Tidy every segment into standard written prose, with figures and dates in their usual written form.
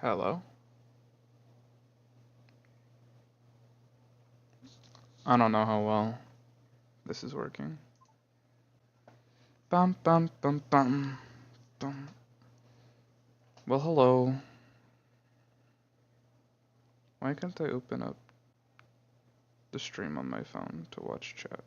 Hello? I don't know how well this is working. Bum bum bum bum bum. Well, hello. Why can't I open up the stream on my phone to watch chat?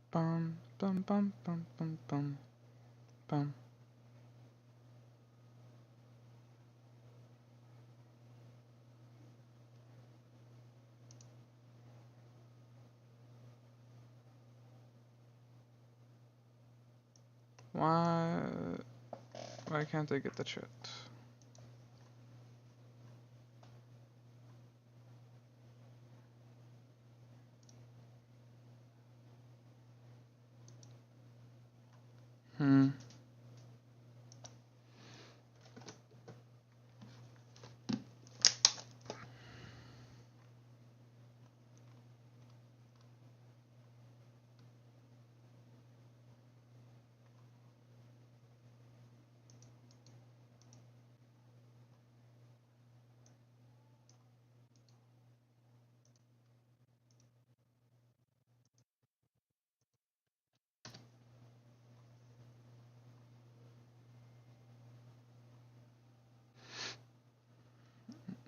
Bum bum bum bum bum bum bum. Why? Why can't I get the chat? Hmm.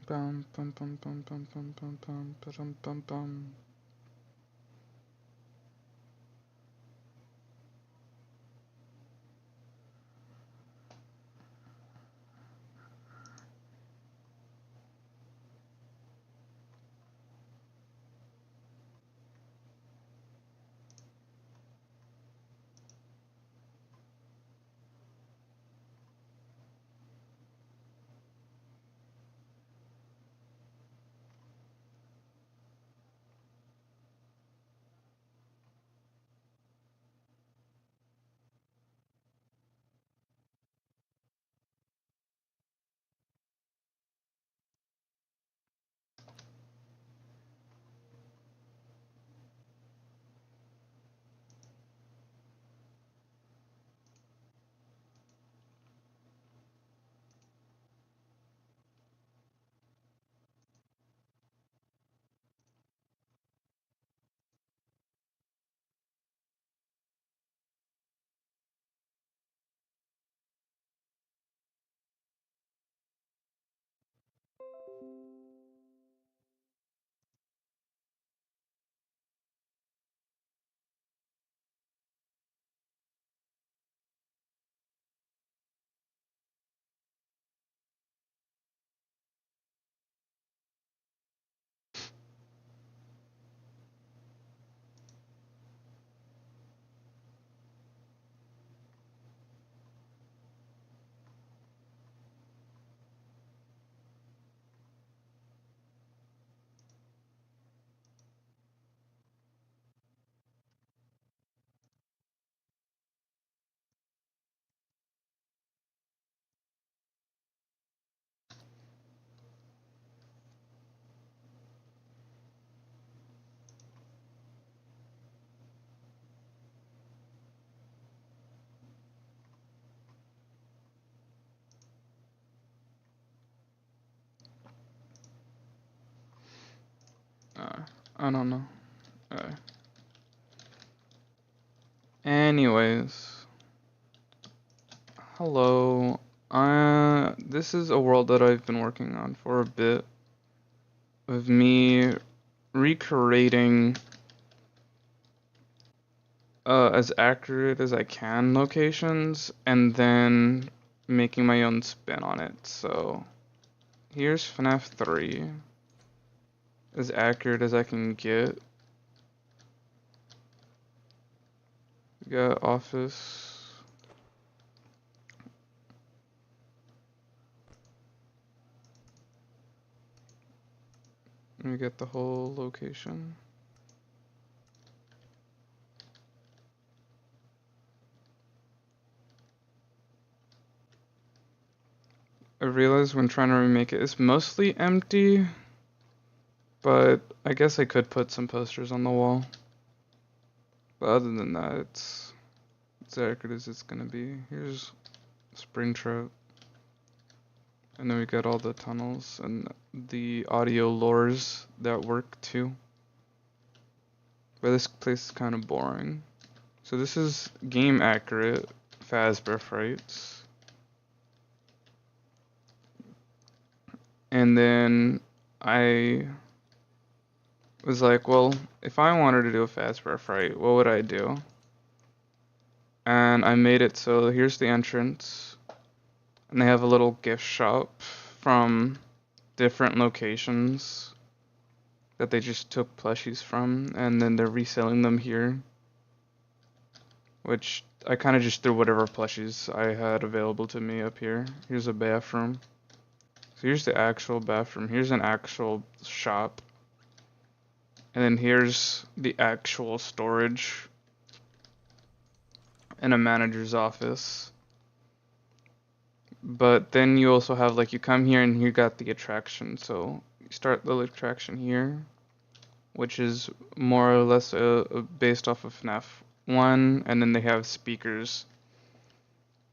Bum bum bum bum bum bum bum bum bum bum bum. I don't know. Anyways, hello. This is a world that I've been working on for a bit, of me recreating as accurate as I can locations, and then making my own spin on it. So here's FNAF 3, as accurate as I can get. We got office. We get the whole location. I realized when trying to remake it, it's mostly empty, but I guess I could put some posters on the wall. But other than that, it's as accurate as it's gonna be. Here's Springtrap. And then we got all the tunnels and the audio lures that work too. But this place is kind of boring. So this is game accurate Fazbear Frights. And then I was like, well, if I wanted to do a Fazbear Fright, what would I do? And I made it so here's the entrance. And they have a little gift shop from different locations that they just took plushies from, and then they're reselling them here. Which I kind of just threw whatever plushies I had available to me up here. Here's a bathroom. So here's the actual bathroom. Here's an actual shop. And then here's the actual storage and a manager's office. But then you also have, like, you come here and you got the attraction. So you start the attraction here, which is more or less based off of FNAF 1, and then they have speakers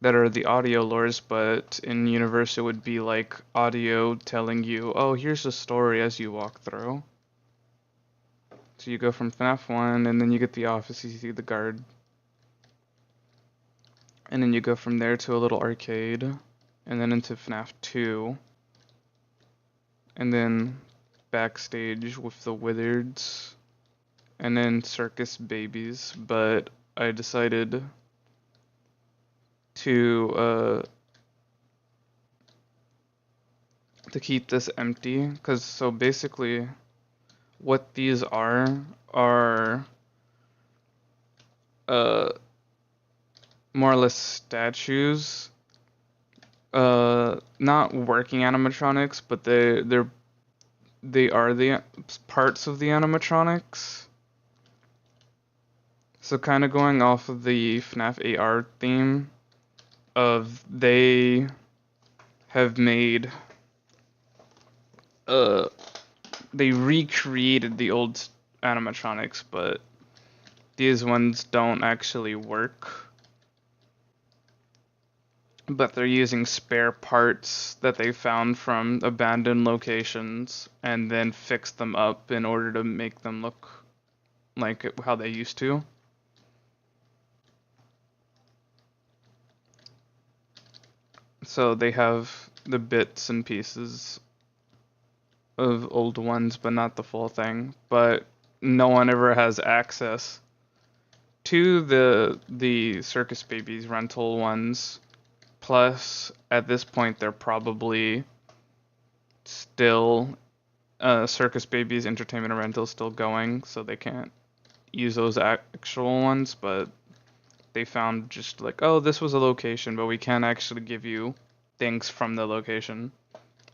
that are the audio lures, but in universe it would be like audio telling you, oh, here's a story as you walk through. So you go from FNAF 1, and then you get the office, you see the guard. And then you go from there to a little arcade, and then into FNAF 2. And then backstage with the Wizards, and then circus babies, but I decided to keep this empty, because so basically what these are more or less statues, not working animatronics, but they are the parts of the animatronics. So kind of going off of the FNAF AR theme of they have made, they recreated the old animatronics, but these ones don't actually work. But they're using spare parts that they found from abandoned locations and then fix them up in order to make them look like how they used to. So they have the bits and pieces of old ones, but not the full thing. But no one ever has access to the Circus Babies rental ones. Plus, at this point, they're probably still Circus Babies Entertainment and Rental still going, so they can't use those actual ones. But they found just like, oh, this was a location, but we can't actually give you things from the location.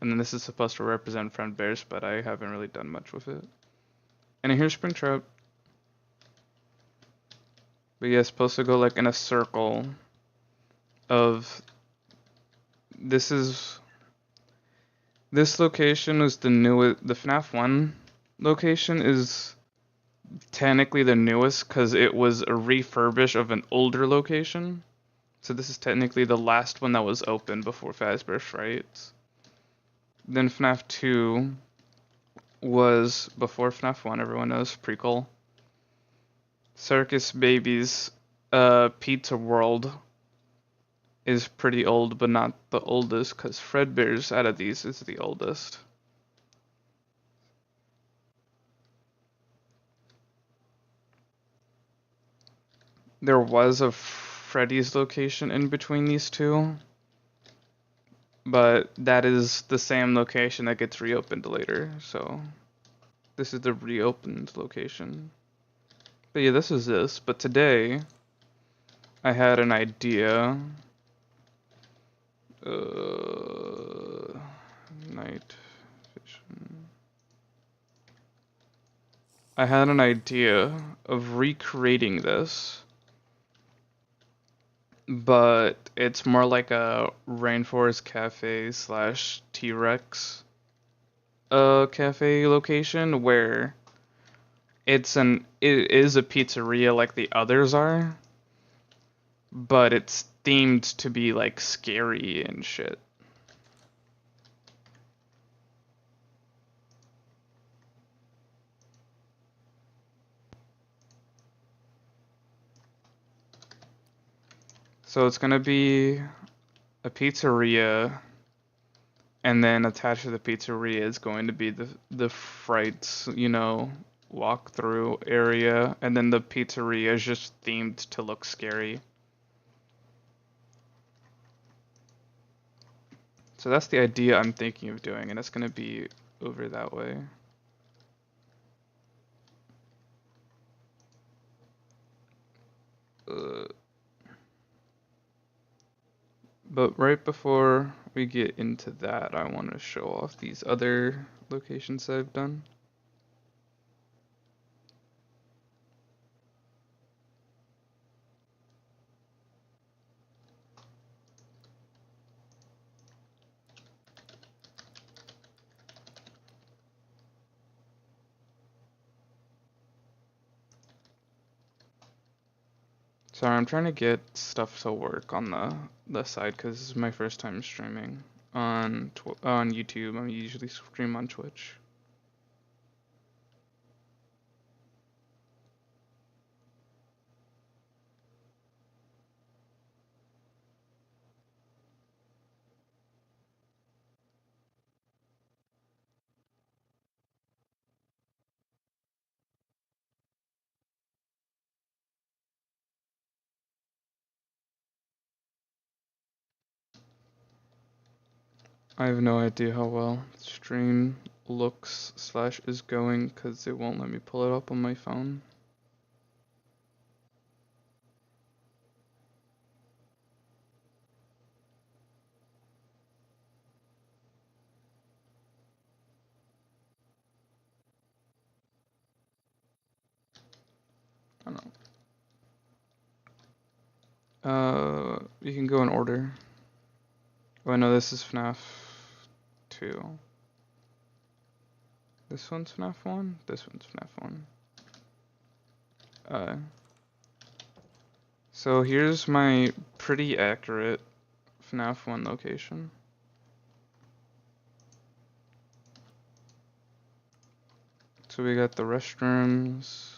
And then this is supposed to represent Friend Bears, but I haven't really done much with it. And here's Springtrap. But yeah, it's supposed to go like in a circle of. This location is the newest. The FNAF 1 location is technically the newest because it was a refurbish of an older location. So this is technically the last one that was open before Fazbear Frights. Then FNAF 2 was before FNAF 1, everyone knows, prequel. Circus Baby's Pizza World is pretty old, but not the oldest, because Fredbear's out of these is the oldest. There was a Freddy's location in between these two, but that is the same location that gets reopened later, so this is the reopened location. But yeah, this is this, but today I had an idea. Night vision. I had an idea of recreating this, but it's more like a rainforest cafe slash T-Rex cafe location where it is a pizzeria like the others are, but it's themed to be like scary and shit. So it's gonna be a pizzeria, and then attached to the pizzeria is going to be the Frights, you know, walk-through area, and then the pizzeria is just themed to look scary. So that's the idea I'm thinking of doing, and it's gonna be over that way. But right before we get into that, I want to show off these other locations that I've done. Sorry, I'm trying to get stuff to work on the side because this is my first time streaming on YouTube. I usually stream on Twitch. I have no idea how well stream looks slash is going because it won't let me pull it up on my phone. I don't know. You can go in order. Oh, I know this is FNAF 2. This one's FNAF 1? This one's FNAF 1. So here's my pretty accurate FNAF 1 location. So we got the restrooms.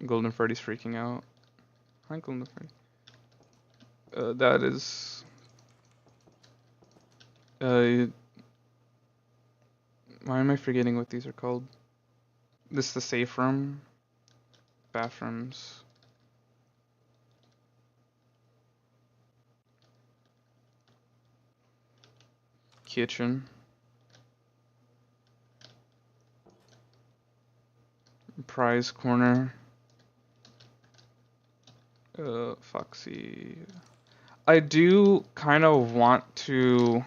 Golden Freddy's freaking out. Hi, Golden Freddy. That is... why am I forgetting what these are called? This is the safe room. Bathrooms. Kitchen. Prize corner. Foxy. I do kind of want to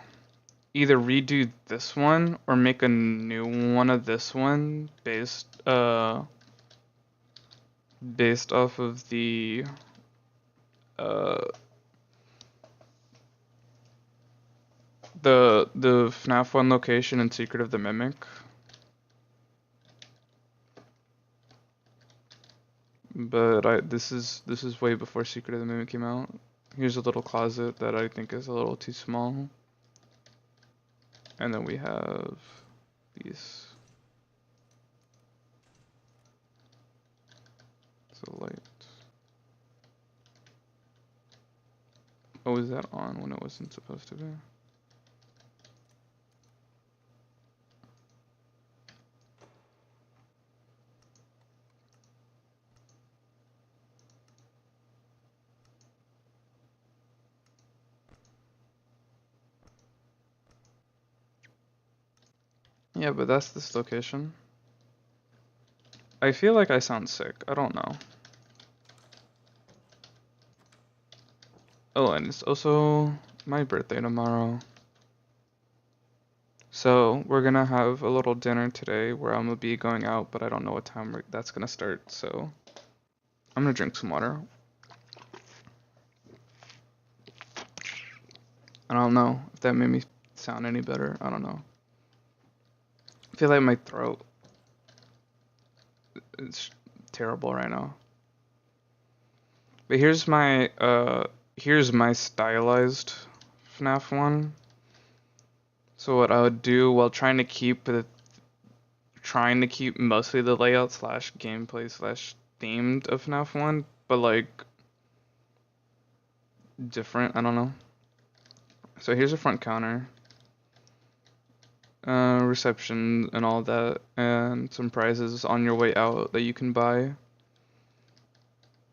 either redo this one or make a new one of this one based off of the FNAF 1 location and Secret of the Mimic. But this is way before Secret of the Mimic came out. Here's a little closet that I think is a little too small. And then we have these. the light. Oh, is that on when it wasn't supposed to be? Yeah, but that's this location. I feel like I sound sick. I don't know. Oh, and it's also my birthday tomorrow. So we're gonna have a little dinner today where I'm gonna be going out, but I don't know what time that's gonna start. So I'm gonna drink some water. I don't know if that made me sound any better. I don't know. I feel like my throat is terrible right now. But here's my stylized FNAF one. So what I would do while trying to keep mostly the layout slash gameplay slash themed of FNAF 1, but like different, I don't know. So here's a front counter, reception and all that, and some prizes on your way out that you can buy.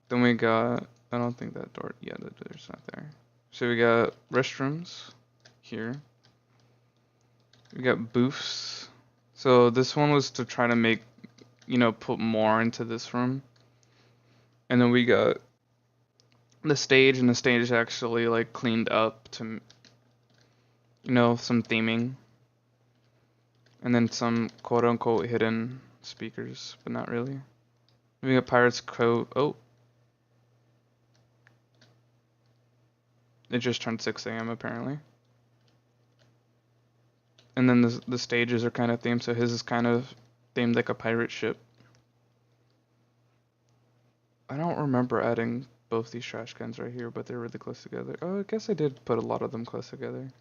Then we got, I don't think that door, yeah, the door's not there. So we got restrooms here. We got booths. So this one was to try to make, put more into this room. And then we got the stage, and the stage is actually like cleaned up to, some theming. And then some quote unquote hidden speakers, but not really. We got Pirates Cove. Oh. It just turned 6 a.m. apparently. And then the stages are kind of themed, so his is kind of themed like a pirate ship. I don't remember adding both these trash cans right here, but they're really close together. Oh, I guess I did put a lot of them close together.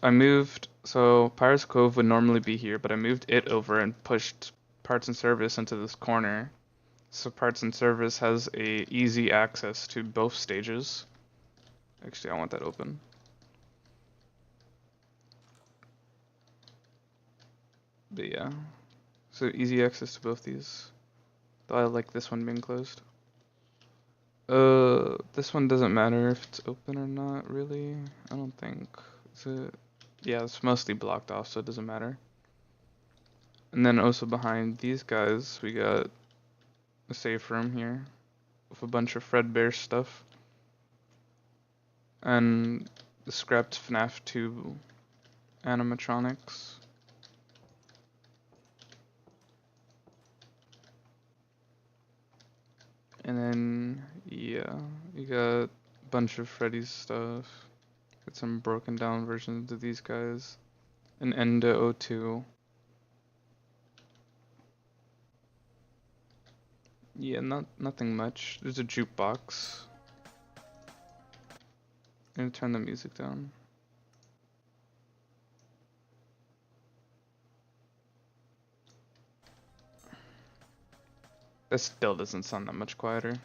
I moved, so Pirates Cove would normally be here, but I moved it over and pushed Parts and Service into this corner. So Parts and Service has a easy access to both stages. Actually, I want that open. But yeah, so easy access to both these. Though I like this one being closed. This one doesn't matter if it's open or not, really. I don't think. Yeah, it's mostly blocked off, so it doesn't matter. And then also behind these guys, we got a safe room here with a bunch of Fredbear stuff. And the scrapped FNAF 2 animatronics. And then, yeah, you got a bunch of Freddy's stuff. Got some broken down versions of these guys. An Enda O2. Yeah, nothing much. There's a jukebox. I'm gonna turn the music down. That still doesn't sound that much quieter.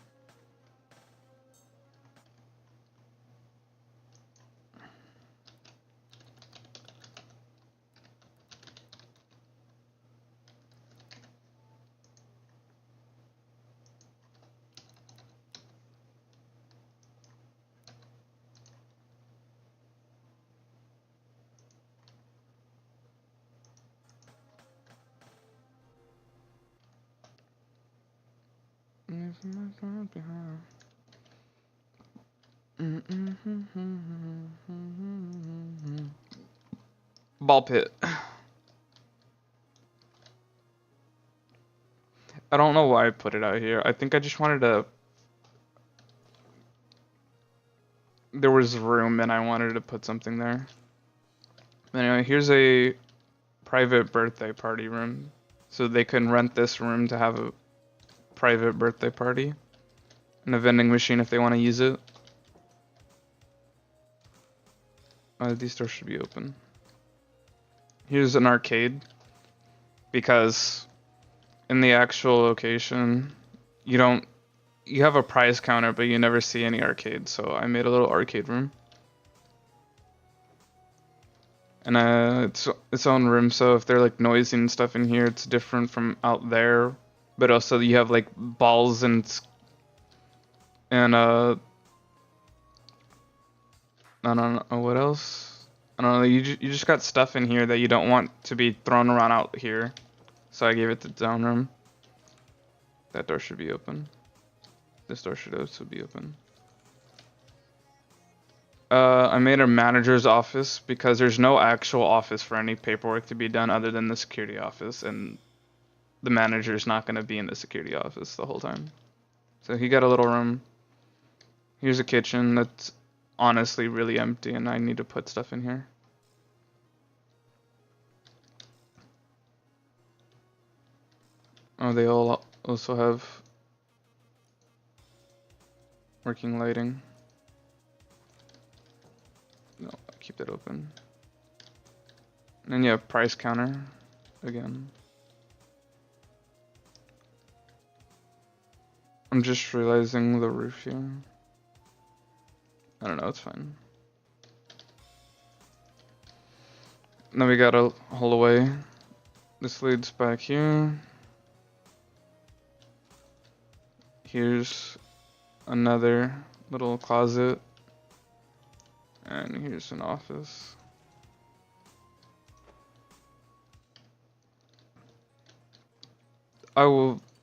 Ball pit. I don't know why I put it out here. I think I just wanted to... There was room and I wanted to put something there. Anyway, here's a private birthday party room. So they can rent this room to have a private birthday party. And a vending machine if they want to use it. These doors should be open. Here's an arcade. Because in the actual location, you have a prize counter, but you never see any arcade. So I made a little arcade room. And it's its own room, so if they're like noisy and stuff in here, it's different from out there. But also you have like balls and I don't know what else. I don't know. You just got stuff in here that you don't want to be thrown around out here. So I gave it the down room. That door should be open. This door should also be open. I made a manager's office because there's no actual office for any paperwork to be done other than the security office, and the manager's not going to be in the security office the whole time. So he got a little room. Here's a kitchen that's honestly really empty, and I need to put stuff in here. Oh, they all also have working lighting. No, keep that open. And then you have price counter again. I'm just realizing the roof here. I don't know, it's fine. Now we got a hallway. This leads back here. Here's another little closet. And here's an office.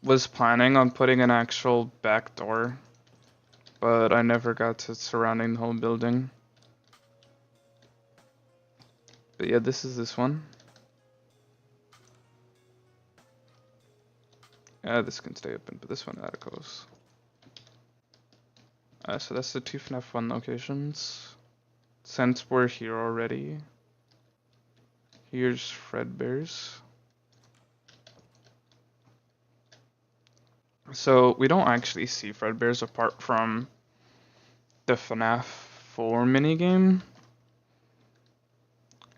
Was planning on putting an actual back door, but I never got to surrounding the whole building. But yeah, this is this one. Yeah, this can stay open, but this one gotta close. So that's the two FNAF 1 locations. Since we're here already, here's Fredbear's. So we don't actually see Fredbear's apart from the FNAF 4 minigame.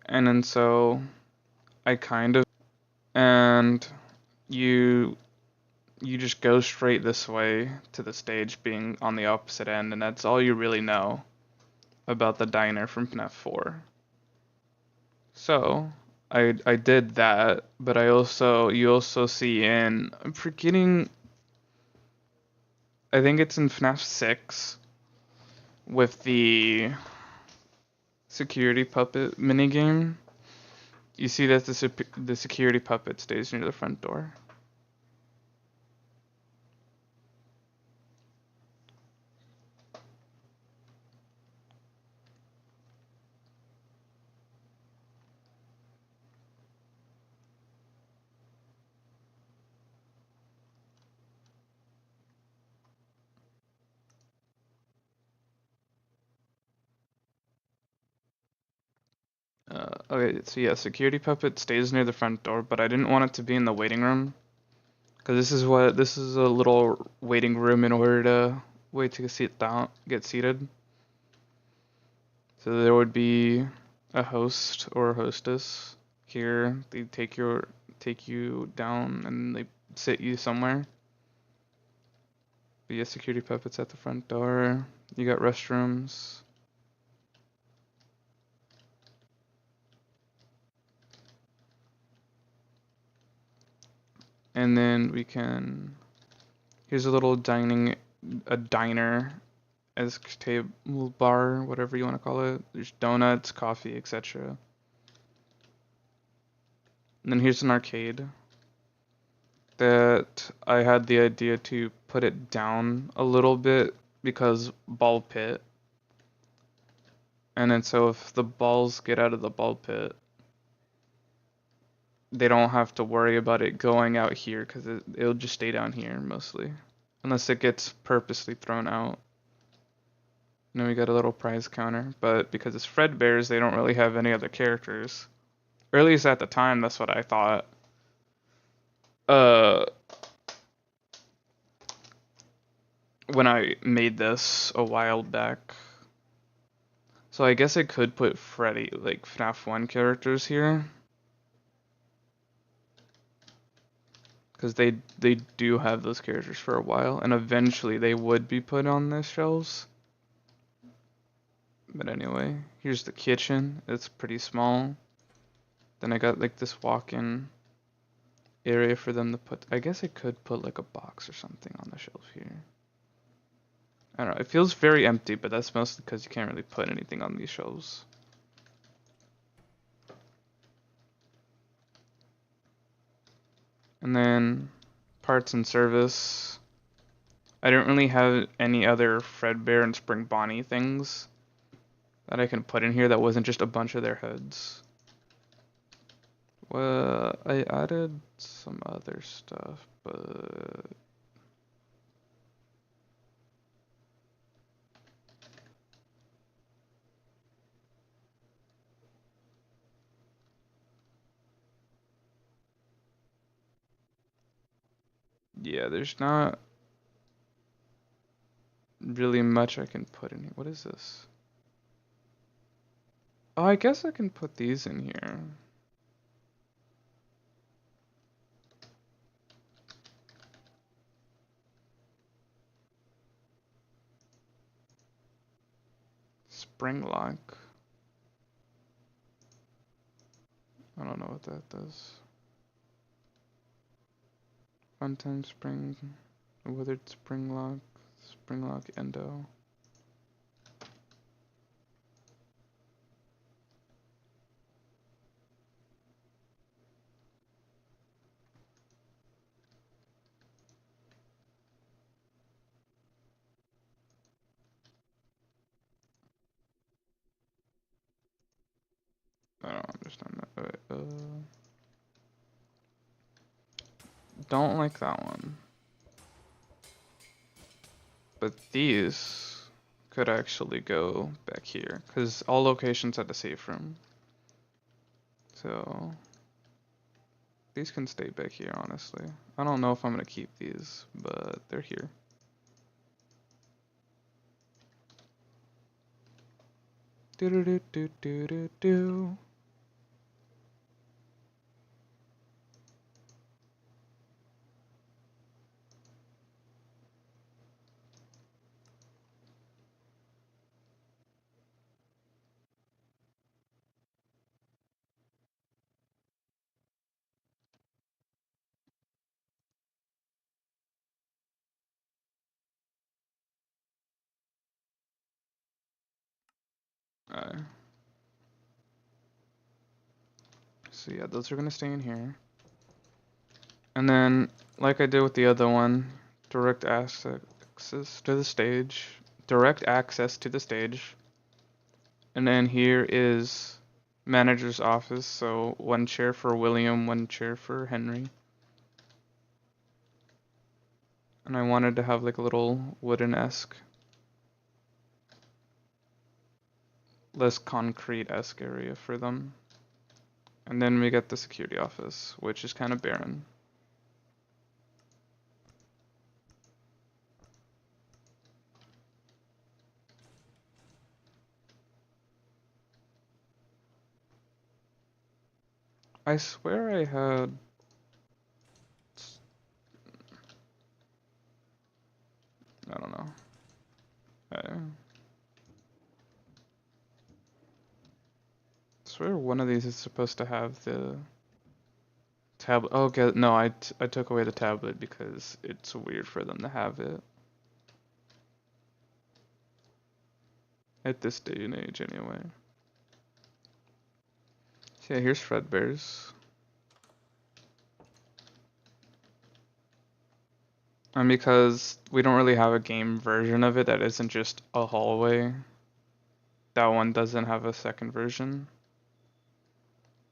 And then so I kind of, and you just go straight this way to the stage being on the opposite end, and that's all you really know about the diner from FNAF 4. So I did that, but you also see I'm forgetting, I think it's in FNAF 6 with the security puppet minigame. You see that the security puppet stays near the front door. Okay, so yeah, security puppet stays near the front door, but I didn't want it to be in the waiting room, because this is a little waiting room in order to wait to get seated. So there would be a host or a hostess here. They take you down and they sit you somewhere. But yeah, security puppets at the front door. You got restrooms. And then here's a little diner as table bar, whatever you want to call it. There's donuts, coffee, etc. And then here's an arcade that I had the idea to put it down a little bit because ball pit. And then so if the balls get out of the ball pit, they don't have to worry about it going out here because it'll just stay down here mostly. Unless it gets purposely thrown out. And then we got a little prize counter, but because it's Fredbear's, they don't really have any other characters. Or at least at the time, that's what I thought. When I made this a while back. So I guess I could put Freddy, like FNAF 1 characters here. because they do have those characters for a while, and eventually they would be put on the shelves. But anyway, here's the kitchen. It's pretty small. Then I got like this walk-in area for them to put. I guess I could put like a box or something on the shelf here. I don't know. It feels very empty, but that's mostly because you can't really put anything on these shelves. And then parts and service. I don't really have any other Fredbear and Spring Bonnie things that I can put in here that wasn't just a bunch of their heads. Well, I added some other stuff, but yeah, there's not really much I can put in here. What is this? Oh, I guess I can put these in here. Spring lock. I don't know what that does. One time spring, withered spring lock endo. I don't understand that. Alright, don't like that one. But these could actually go back here, because all locations had a safe room. So these can stay back here, honestly. I don't know if I'm gonna keep these, but they're here. Do do do do do do do. So yeah, those are gonna stay in here. And then, like I did with the other one, direct access to the stage. Direct access to the stage. And then here is manager's office. So one chair for William, one chair for Henry. And I wanted to have like a little wooden-esque, less concrete-esque area for them. And then we get the security office, which is kind of barren. I swear I had... I don't know. I swear one of these is supposed to have the tablet. Oh, okay, no, I took away the tablet because it's weird for them to have it. At this day and age, anyway. So yeah, here's Fredbear's. And because we don't really have a game version of it that isn't just a hallway, that one doesn't have a second version.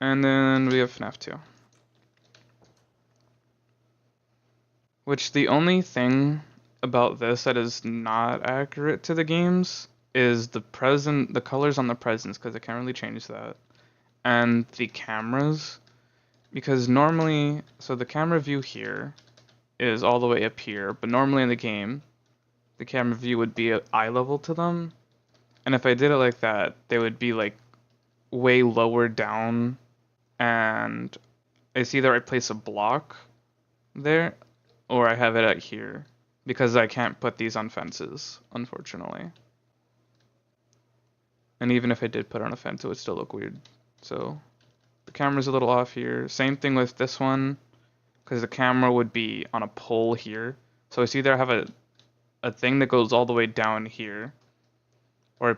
And then we have FNAF 2. Which the only thing about this that is not accurate to the games is the colors on the presents, because I can't really change that. And the cameras, because normally, so the camera view here is all the way up here, but normally in the game, the camera view would be at eye level to them. And if I did it like that, they would be like way lower down, and it's either I place a block there, or I have it at here, because I can't put these on fences, unfortunately. And even if I did put on a fence, it would still look weird. So the camera's a little off here. Same thing with this one, because the camera would be on a pole here. So it's either I have a thing that goes all the way down here, or I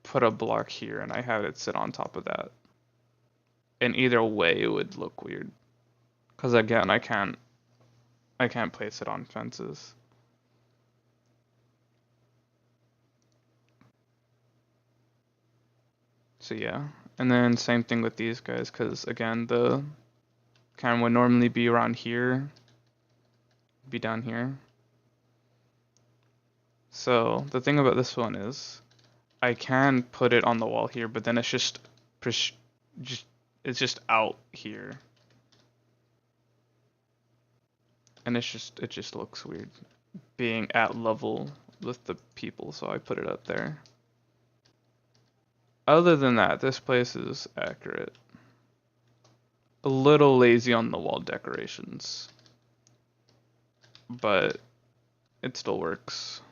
put a block here and I have it sit on top of that. And either way, it would look weird. Because again, I can't place it on fences. So yeah, and then same thing with these guys, because again, the camera would normally be around here, be down here. So the thing about this one is, I can put it on the wall here, but then it's just out here, and it just looks weird being at level with the people. So I put it up there. Other than that, this place is accurate. A little lazy on the wall decorations, but it still works.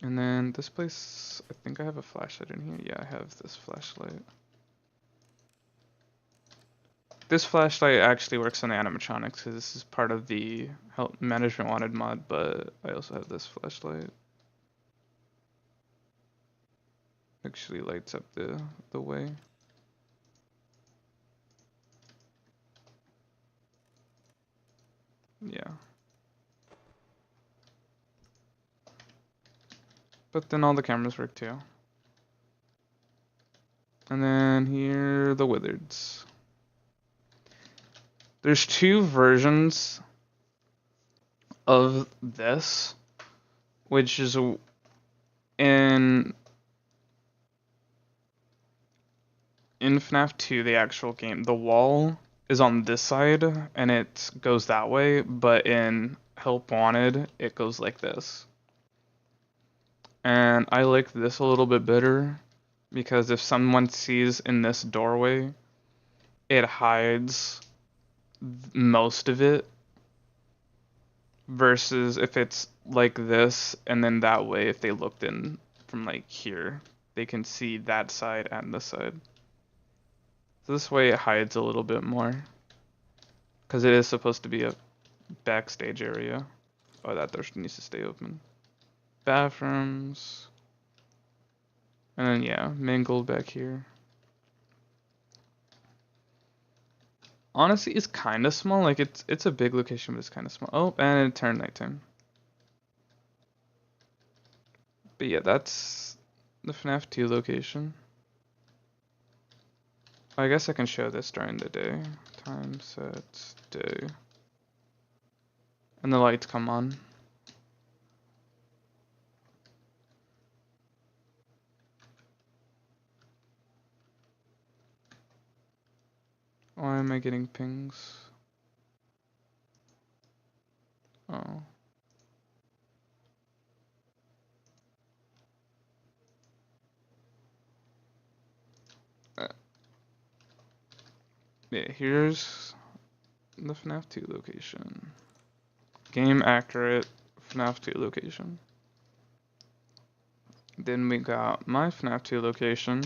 And then this place, I think I have a flashlight in here. Yeah, I have this flashlight. This flashlight actually works on the animatronics because this is part of the help management wanted mod, but I also have this flashlight. Actually lights up the way. Yeah. But then all the cameras work too. And then here, the wizards. There's two versions of this, which is in FNAF 2, the actual game. The wall is on this side and it goes that way, but in Help Wanted, it goes like this. And I like this a little bit better because if someone sees in this doorway, it hides most of it, versus if it's like this and then that way, if they looked in from like here, they can see that side and this side. So this way it hides a little bit more because it is supposed to be a backstage area. Oh, that door needs to stay open. Bathrooms. And then yeah, mingled back here. Honestly, it's kind of small. Like it's a big location, but it's kind of small. Oh, and it turned nighttime. But yeah, that's the FNAF 2 location. I guess I can show this during the day. Time set day. And the lights come on. Why am I getting pings? Oh. Yeah, here's the FNAF 2 location. Game accurate FNAF 2 location. Then we got my FNAF 2 location,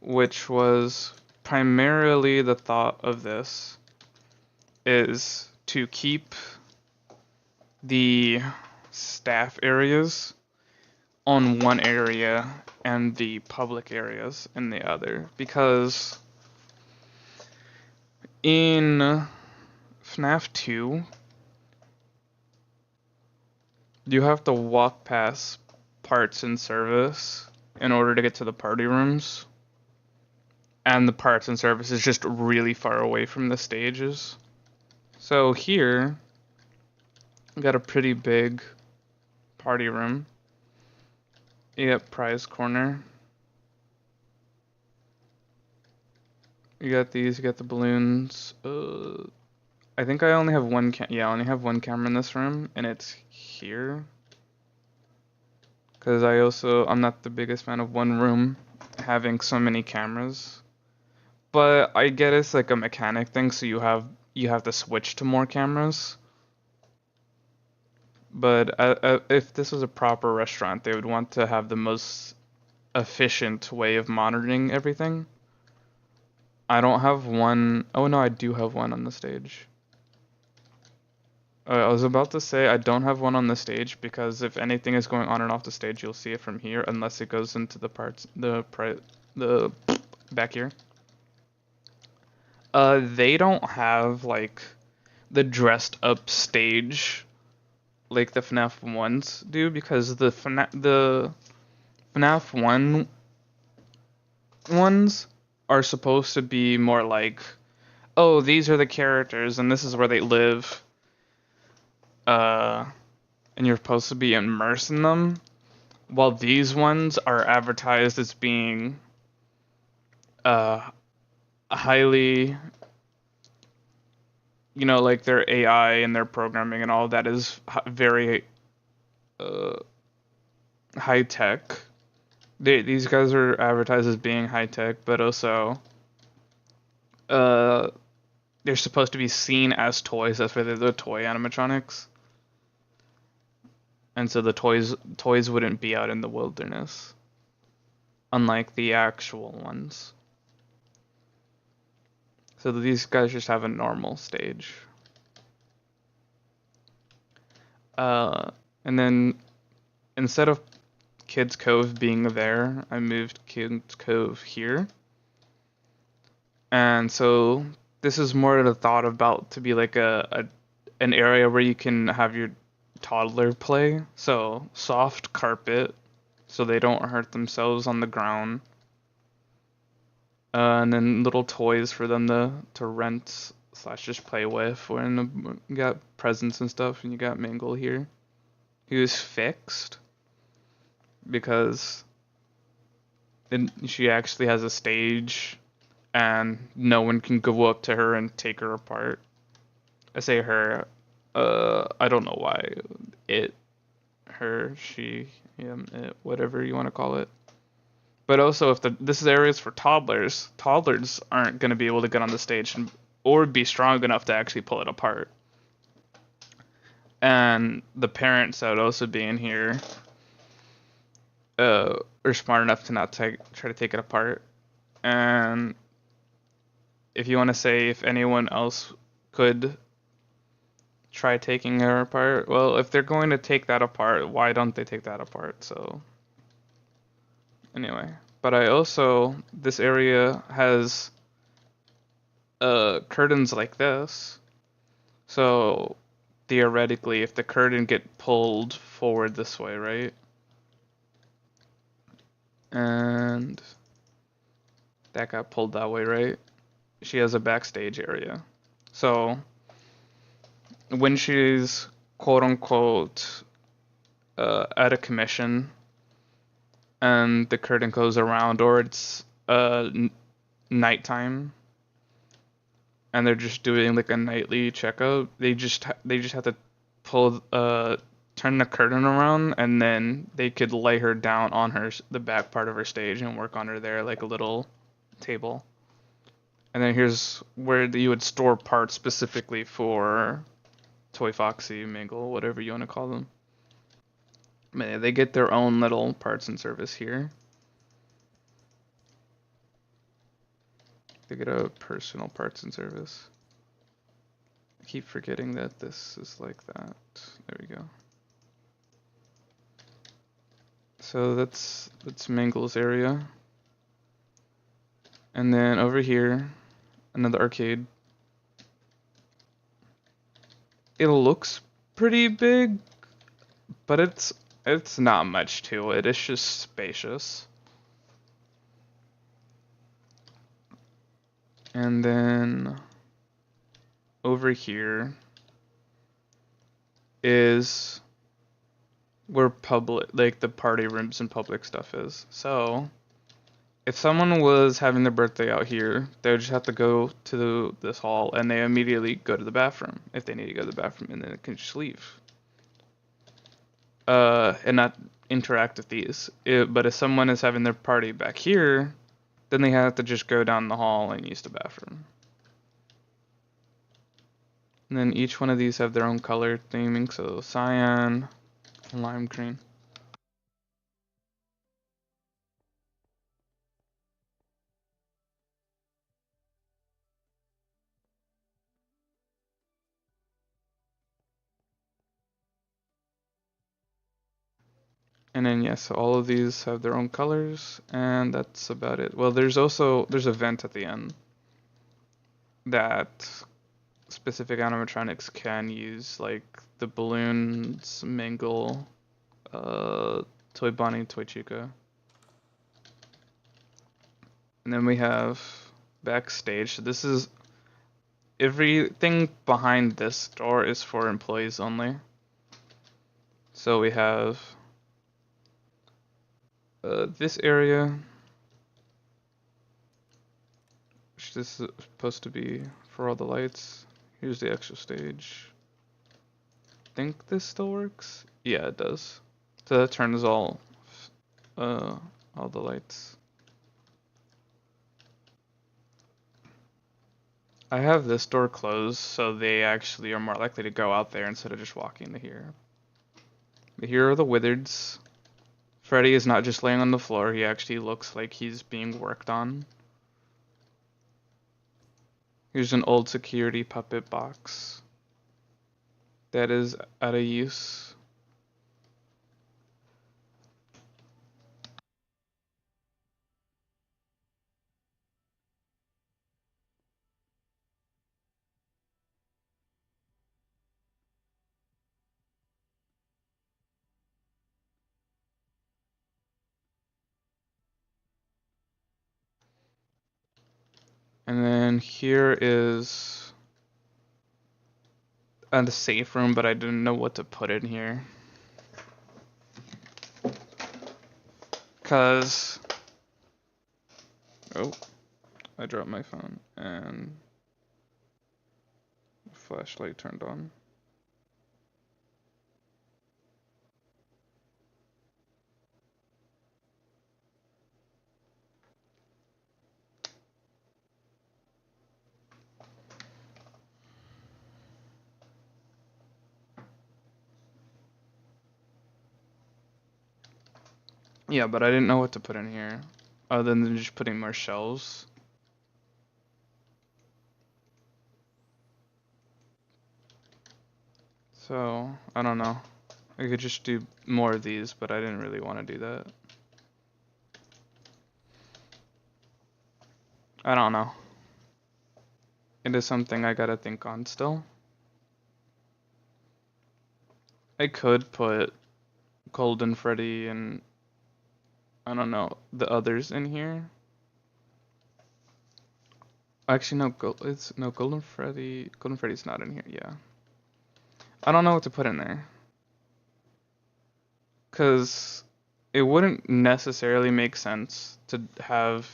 which was primarily the thought of this is to keep the staff areas on one area and the public areas in the other, because in FNAF 2 you have to walk past parts and service in order to get to the party rooms, and the parts and service is just really far away from the stages. So here we got a pretty big party room. You got prize corner. You got these, you got the balloons. I think I only have one I only have one camera in this room, and it's here. Cause I'm not the biggest fan of one room having so many cameras. but I get it's like a mechanic thing, so you have to switch to more cameras. But if this was a proper restaurant, they would want to have the most efficient way of monitoring everything. I don't have one. Oh no, I do have one on the stage. I was about to say I don't have one on the stage because if anything is going on and off the stage, you'll see it from here unless it goes into the the back here. They don't have like the dressed up stage like the FNAF ones do because the FNAF 1 ones are supposed to be more like, oh, these are the characters and this is where they live. And you're supposed to be immersed in them, while these ones are advertised as being highly, like their AI and their programming and all that is very high tech. These guys are advertised as being high tech, but also they're supposed to be seen as toys. That's why they're the toy animatronics. And so the toys wouldn't be out in the wilderness, unlike the actual ones. So these guys just have a normal stage. And then instead of Kids Cove being there, I moved Kids Cove here. And so this is more the thought about to be like an area where you can have your toddler play. So soft carpet so they don't hurt themselves on the ground. And then little toys for them to rent / just play with. When you got presents and stuff, and you got Mangle here. He was fixed because she actually has a stage and no one can go up to her and take her apart. I say her, I don't know why. It, her, she, him, it, whatever you want to call it. But also, if this area is for toddlers aren't going to be able to get on the stage or be strong enough to actually pull it apart. And the parents that would also be in here are smart enough to not try to take it apart. And if you want to say if anyone else could try taking her apart, well, if they're going to take that apart, why don't they take that apart? So anyway, but this area has curtains like this. So theoretically, if the curtain get pulled forward this way, right? And that got pulled that way, right? She has a backstage area. So when she's quote unquote at a commission and the curtain goes around, or it's nighttime and they're just doing like a nightly checkup, they just have to pull turn the curtain around, and then they could lay her down on the back part of her stage and work on her there like a little table. And then here's where you would store parts specifically for Toy Foxy, Mingle, whatever you want to call them. Man, they get their own little parts and service here. They get a personal parts and service. I keep forgetting that this is like that. There we go. So that's Mingle's area. And then over here, another arcade. It looks pretty big, but it's not much to it. It's just spacious. And then over here is where like the party rooms and public stuff is. So if someone was having their birthday out here, they would just have to go to this hall and they immediately go to the bathroom if they need to go to the bathroom, and then they can just leave. And not interact with these. But if someone is having their party back here, Then they have to just go down the hall and use the bathroom. And then each one of these have their own color theming, so cyan and lime green. And then yes, so all of these have their own colors, and that's about it. Well, there's a vent at the end that specific animatronics can use, like the balloons, Mingle, Toy Bonnie, Toy Chica. And then we have backstage. So this is everything behind this door is for employees only. So we have this area, which this is supposed to be for all the lights. Here's the extra stage. I think this still works. Yeah, it does. So that turns all the lights. I have this door closed, so they actually are more likely to go out there instead of just walking to here. But here are the wizards. Freddy is not just laying on the floor, he actually looks like he's being worked on. Here's an old security puppet box that is out of use. And then here is the safe room, but I didn't know what to put in here. Cause, oh, I dropped my phone and flashlight turned on. Yeah, but I didn't know what to put in here, other than just putting more shelves. So, I don't know. I could just do more of these, but I didn't really want to do that. I don't know. It is something I gotta think on still. I could put Golden Freddy and I don't know the others in here. Actually, no. It's no Golden Freddy. Golden Freddy's not in here. Yeah. I don't know what to put in there. Cause it wouldn't necessarily make sense to have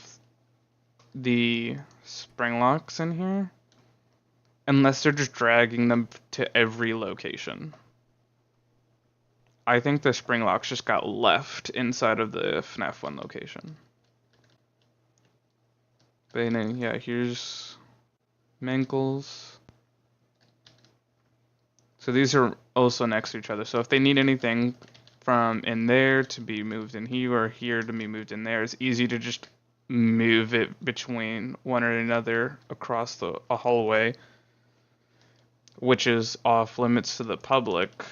the spring locks in here unless they're just dragging them to every location. I think the spring locks just got left inside of the FNAF 1 location. But then, yeah, here's Mangles. So these are also next to each other. So if they need anything from in there to be moved in here or here to be moved in there, it's easy to just move it between one or another across a hallway, which is off limits to the public,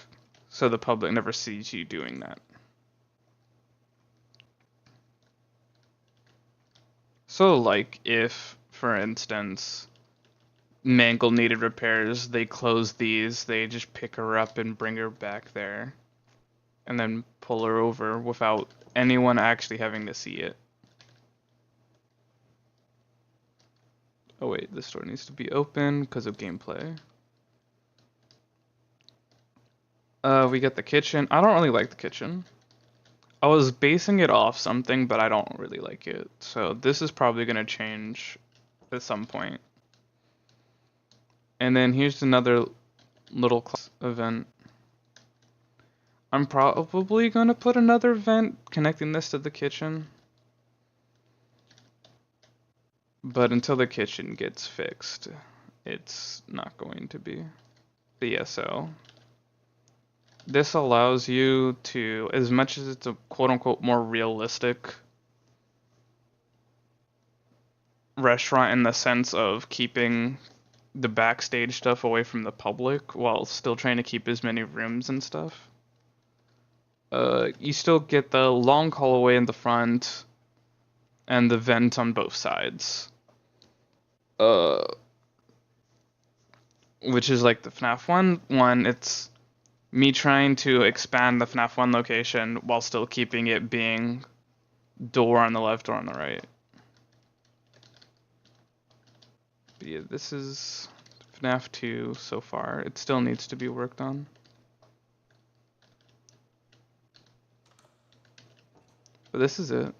so the public never sees you doing that. So like if, for instance, Mangle needed repairs, they close these, they just pick her up and bring her back there, and then pull her over without anyone actually having to see it. Oh wait, this door needs to be open because of gameplay. We get the kitchen. I don't really like the kitchen. I was basing it off something, but I don't really like it. So this is probably going to change at some point. And then here's another little class event. I'm probably going to put another vent connecting this to the kitchen. But until the kitchen gets fixed, it's not going to be. But yeah, so this allows you to, as much as it's a quote-unquote more realistic restaurant in the sense of keeping the backstage stuff away from the public while still trying to keep as many rooms and stuff. You still get the long hallway in the front and the vent on both sides. Which is like the FNAF 1. It's me trying to expand the FNAF 1 location while still keeping it being door on the left, door on the right. But yeah, this is FNAF 2 so far. It still needs to be worked on. But this is it.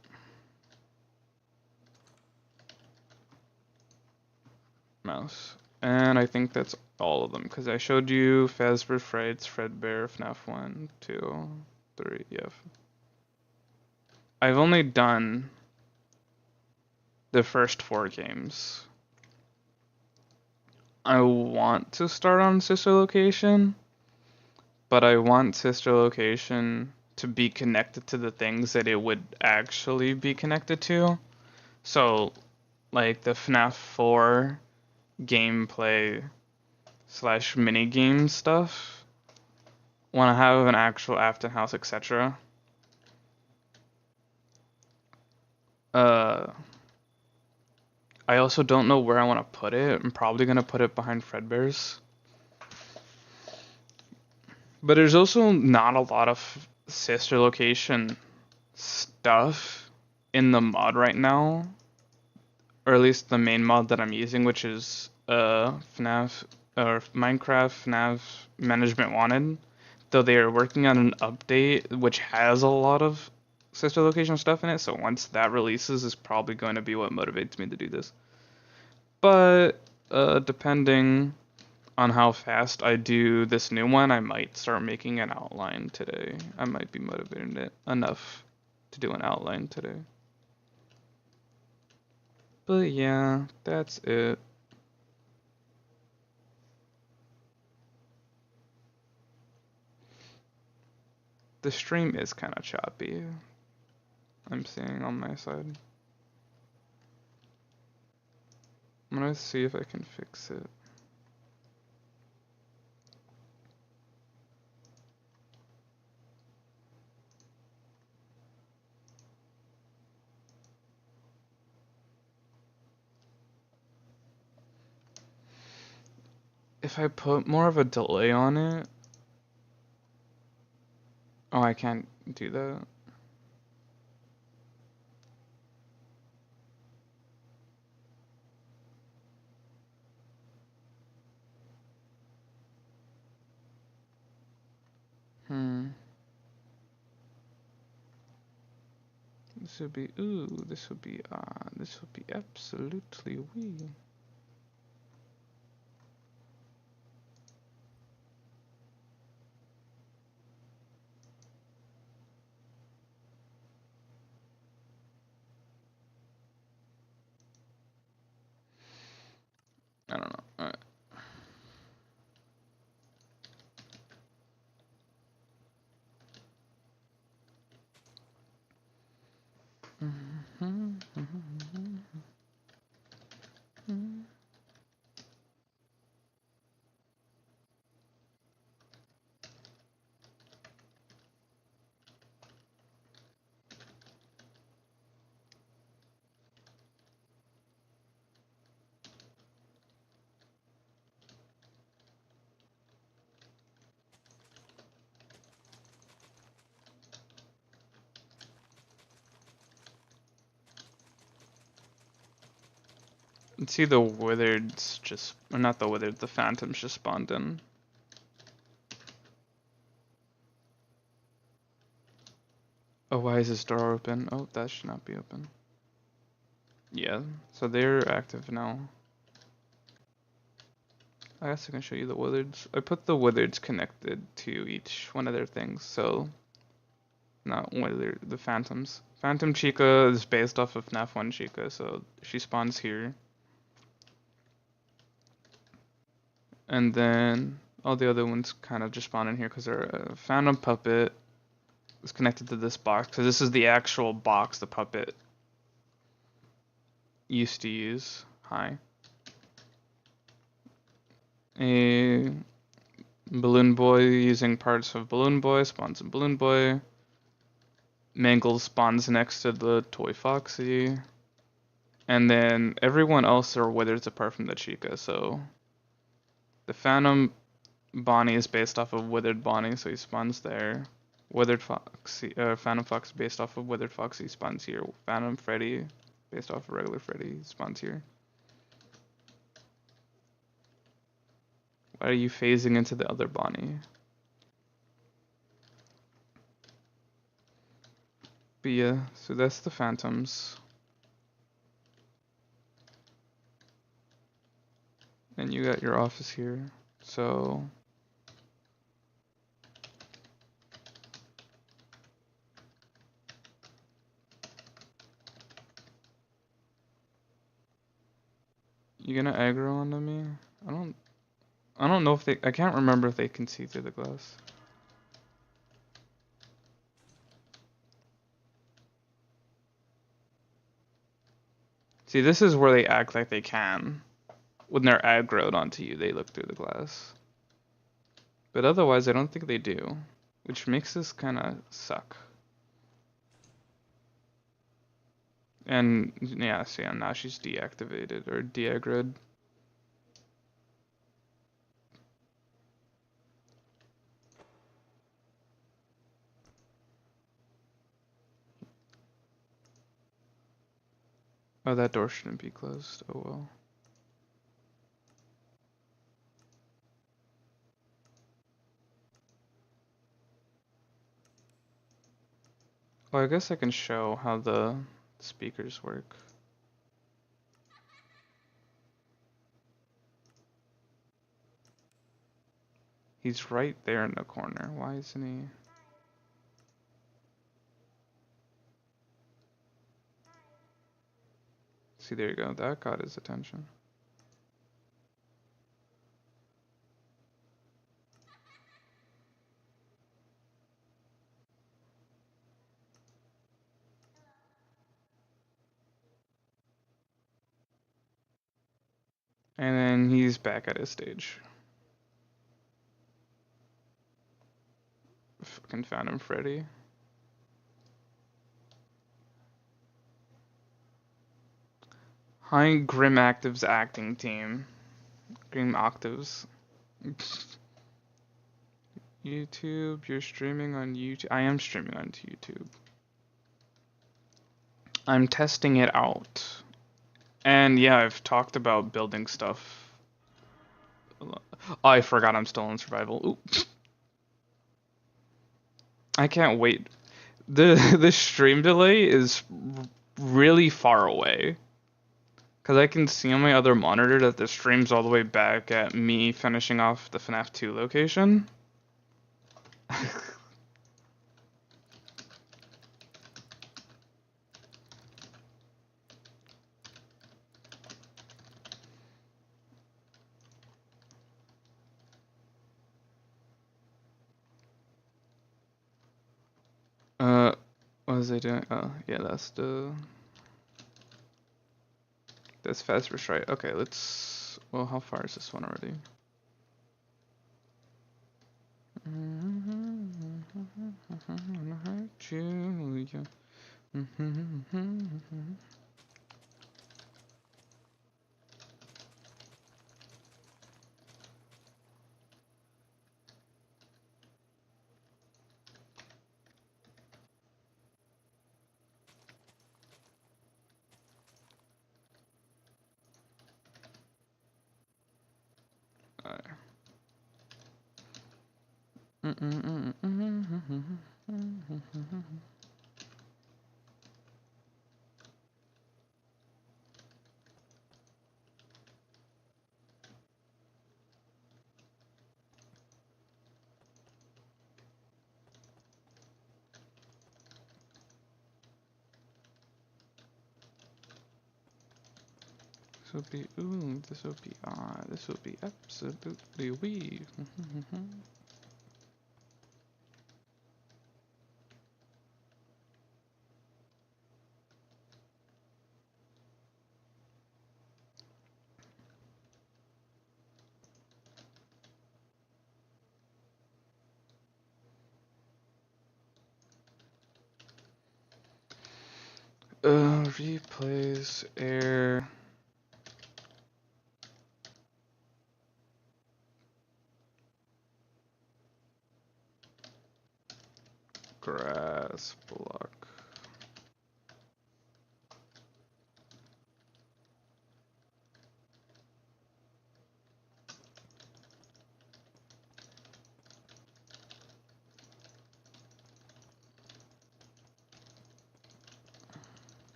Mouse. And I think that's all of them, because I showed you Fazbear Frights, Fredbear, FNAF 1, 2, 3, yeah. I've only done the first 4 games. I want to start on Sister Location, but I want Sister Location to be connected to the things that it would actually be connected to. So, like the FNAF 4 gameplay / mini game stuff. Want to have an actual Afton house, etc. I also don't know where I want to put it. I'm probably gonna put it behind Fredbear's. But there's also not a lot of Sister Location stuff in the mod right now, or at least the main mod that I'm using, which is FNAF or Minecraft FNAF Management Wanted. Though they are working on an update which has a lot of Sister Location stuff in it, so once that releases is probably going to be what motivates me to do this. But depending on how fast I do this new one, I might start making an outline today. I might be motivated enough to do an outline today. But yeah, that's it. The stream is kind of choppy, I'm seeing on my side. I'm gonna see if I can fix it. If I put more of a delay on it... Oh, I can't do that. This would be, this would be absolutely wee. I don't know. Alright. Let's see, the wizards just, or not the wizards, the phantoms just spawned in. Oh, why is this door open? Oh, that should not be open. Yeah, so they're active now. I guess I can show you the wizards. I put the wizards connected to each one of their things, so No, whether the Phantoms. Phantom Chica is based off of FNAF 1 Chica, so she spawns here. And then all the other ones kind of just spawn in here because they're a Phantom Puppet is connected to this box. So this is the actual box the puppet used to use. Hi. A Balloon Boy using parts of Balloon Boy spawns in Balloon Boy. Mangle spawns next to the Toy Foxy. And then everyone else are withers apart from the Chica, so the Phantom Bonnie is based off of Withered Bonnie, so he spawns there. Withered Foxy, Phantom Fox based off of Withered Foxy spawns here. Phantom Freddy based off of regular Freddy spawns here. Why are you phasing into the other Bonnie? But yeah, so that's the Phantoms. And you got your office here. So you gonna aggro onto me? I don't know if I can't remember if they can see through the glass. See, this is where they act like they can. When they're aggroed onto you, they look through the glass. But otherwise, I don't think they do. Which makes this kind of suck. And yeah, see, now she's deactivated or de-aggroed. Oh, that door shouldn't be closed. Oh well. Well, I guess I can show how the speakers work. He's right there in the corner. Why isn't he? See, there you go. That got his attention. And then he's back at his stage. Fucking Phantom Freddy. Hi, Grim Actives acting team. Grim Octaves. YouTube, you're streaming on YouTube. I am streaming on YouTube. I'm testing it out. And yeah, I've talked about building stuff. Oh, I forgot I'm still in survival. Ooh. I can't wait. The stream delay is really far away. Cause I can see on my other monitor that the stream's all the way back at me finishing off the FNAF 2 location. What was I doing? Oh, yeah, that's fast rush, right? Okay, let's. Well, how far is this one already? will be, ooh, this will be, this will be absolutely wee. Replace air. Grass block.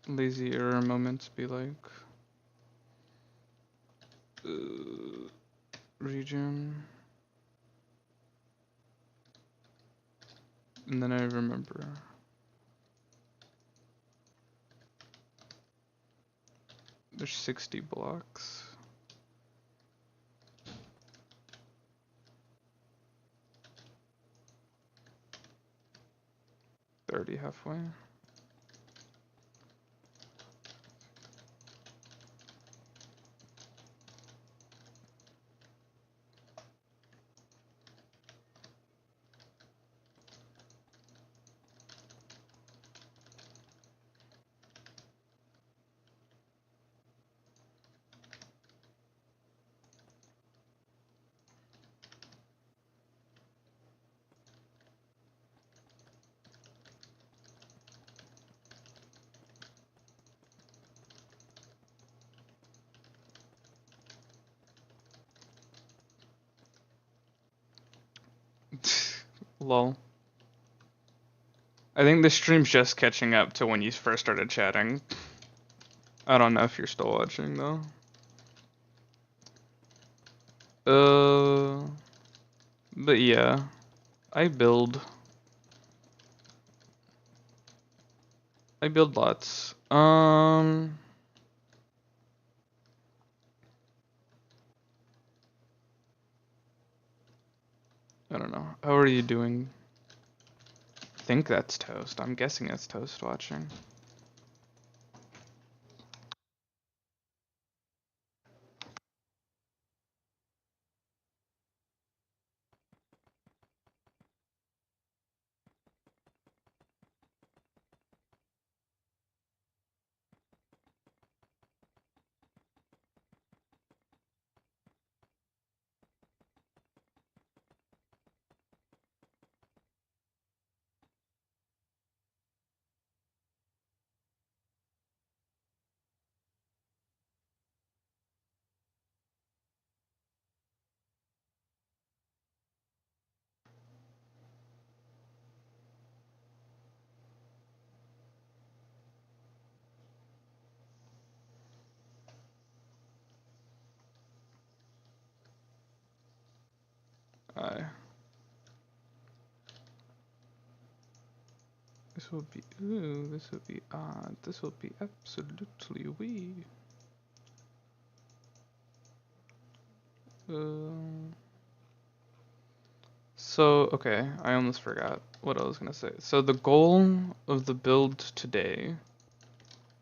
Lazy error moments be like region, and then I remember. There's 60 blocks. 30 halfway. Lol. I think the stream's just catching up to when you first started chatting. I don't know if you're still watching though. But yeah, I build lots. I don't know. How are you doing? I think that's Toast. I'm guessing it's Toast watching. This will be, ooh, this will be odd. This will be absolutely wee. So, okay, I almost forgot what I was gonna say. So the goal of the build today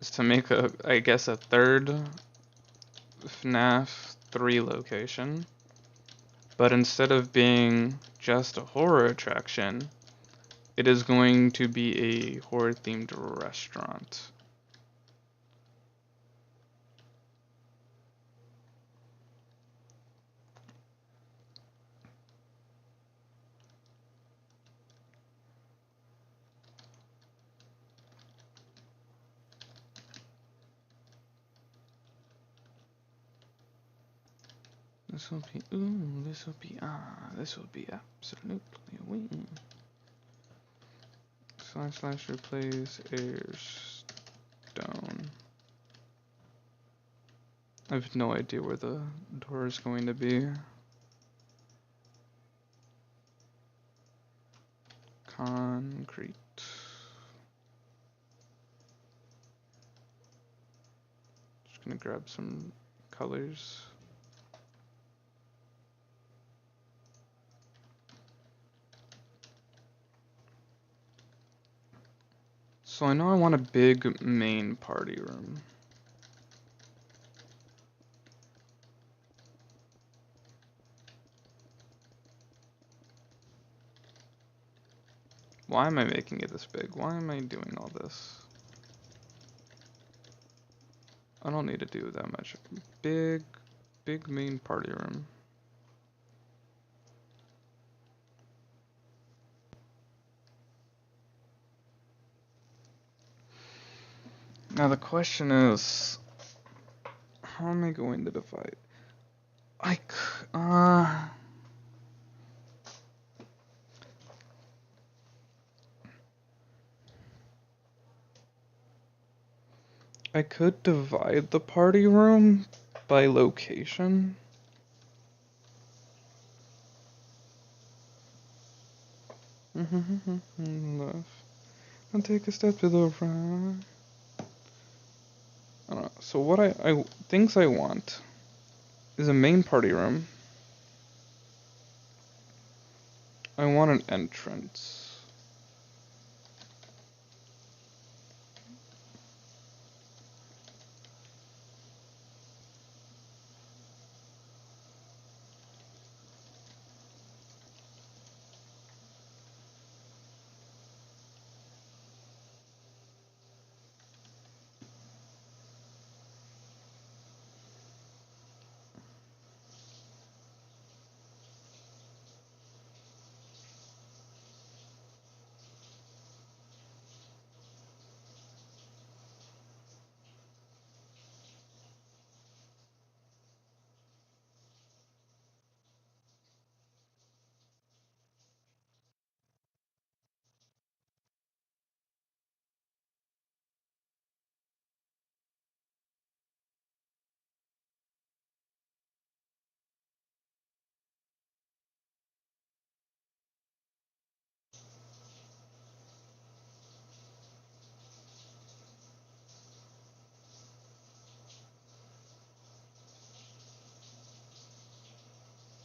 is to make a, I guess, a third FNAF 3 location. But instead of being just a horror attraction, it is going to be a horror-themed restaurant. This will be, this will be absolutely a win. / replace air stone. I have no idea where the door is going to be. Concrete. Just gonna grab some colors. So I know I want a big main party room. Why am I making it this big? Why am I doing all this? I don't need to do that much. Big main party room. Now the question is, how am I going to divide? I could divide the party room by location. Left. And take a step to the right. I don't know. So what things I want is a main party room. I want an entrance.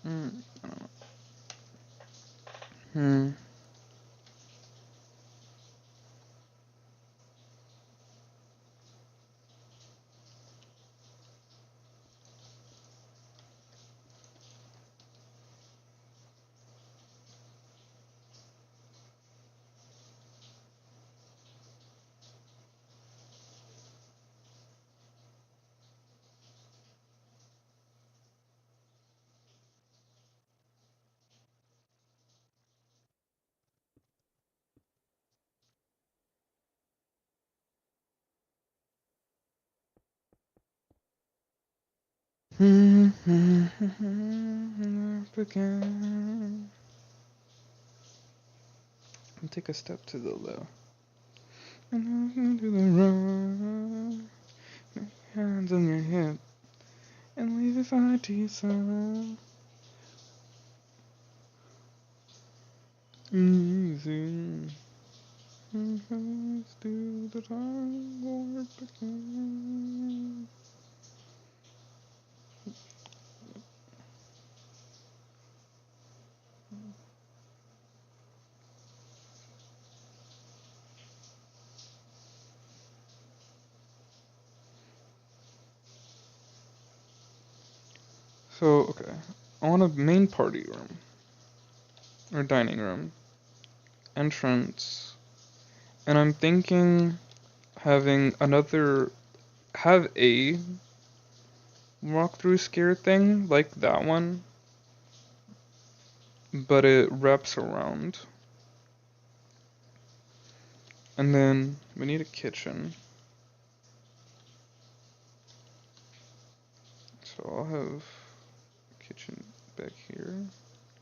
I don't know. Again. And take a step to the left. And to the right. Hands on your hip. And leave it side to side. Easy. Let's do the time warp again. So, okay. I want a main party room. Or dining room. Entrance. And I'm thinking having have a walkthrough scare thing like that one, but it wraps around. And then we need a kitchen. So I'll have kitchen back here,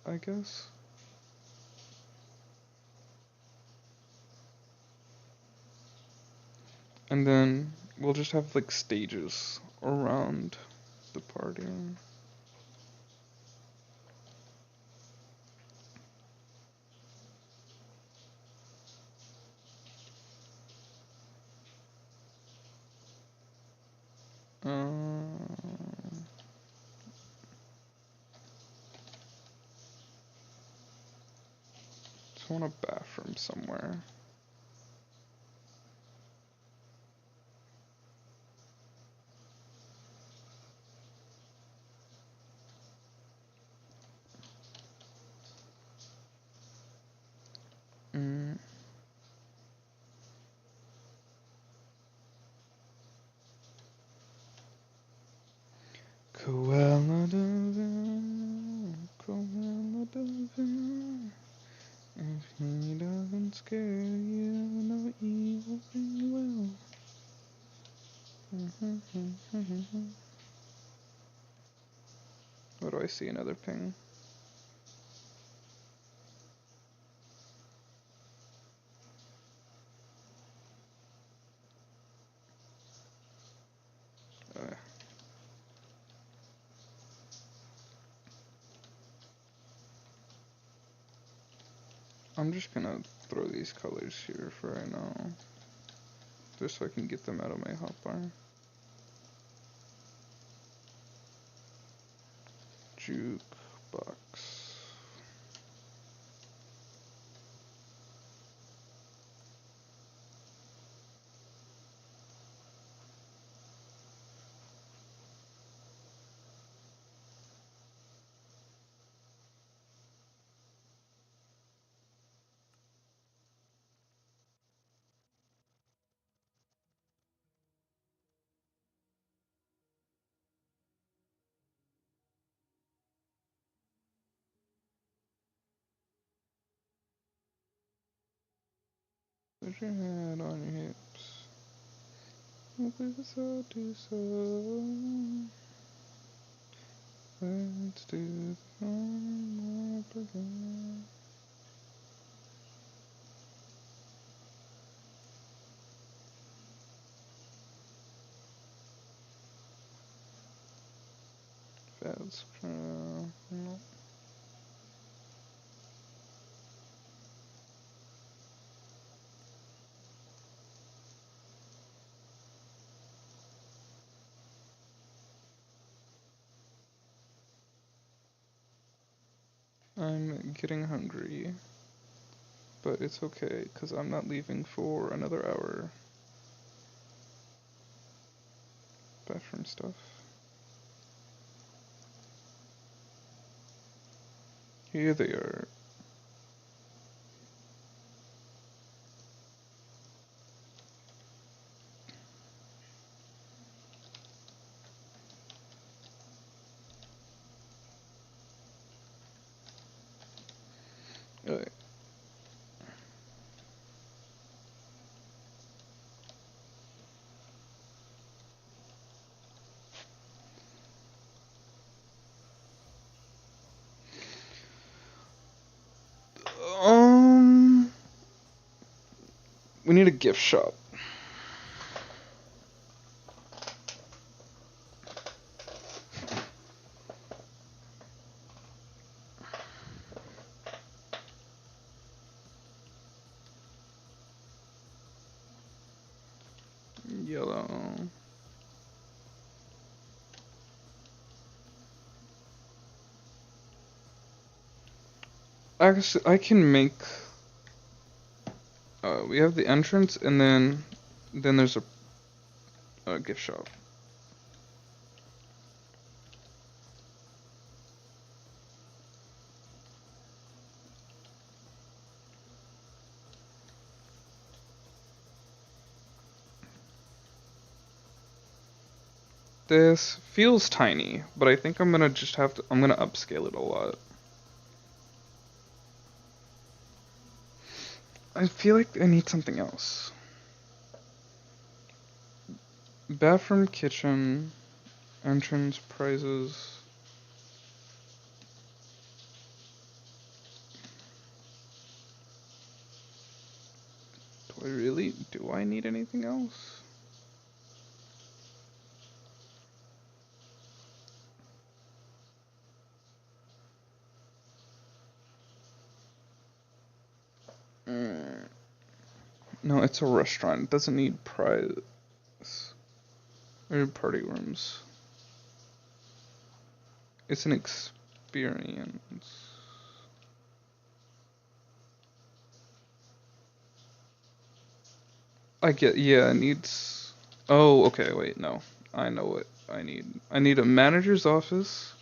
I guess. And then we'll just have like stages around the party. Just want a bathroom somewhere. Koala Devil, Koala Devil. If he doesn't scare you, no evil thing will. What do I see? Another ping. I'm just gonna throw these colors here for right now, just so I can get them out of my hotbar. Jukebox. Put your head on your hips. Move it so to so. Let's do the homework again. That's no. I'm getting hungry, but it's okay, because I'm not leaving for another hour. Bathroom stuff. Here they are. Okay. We need a gift shop. Yellow. Actually, I can make. We have the entrance, and then there's a gift shop. This feels tiny, but I think I'm gonna just have to. I'm gonna upscale it a lot. I feel like I need something else. Bathroom, kitchen, entrance, prizes. Really? Do I need anything else? No, it's a restaurant. It doesn't need prize or party rooms. It's an experience. Yeah, it needs. Oh, okay, wait, no. I know what I need. I need a manager's office.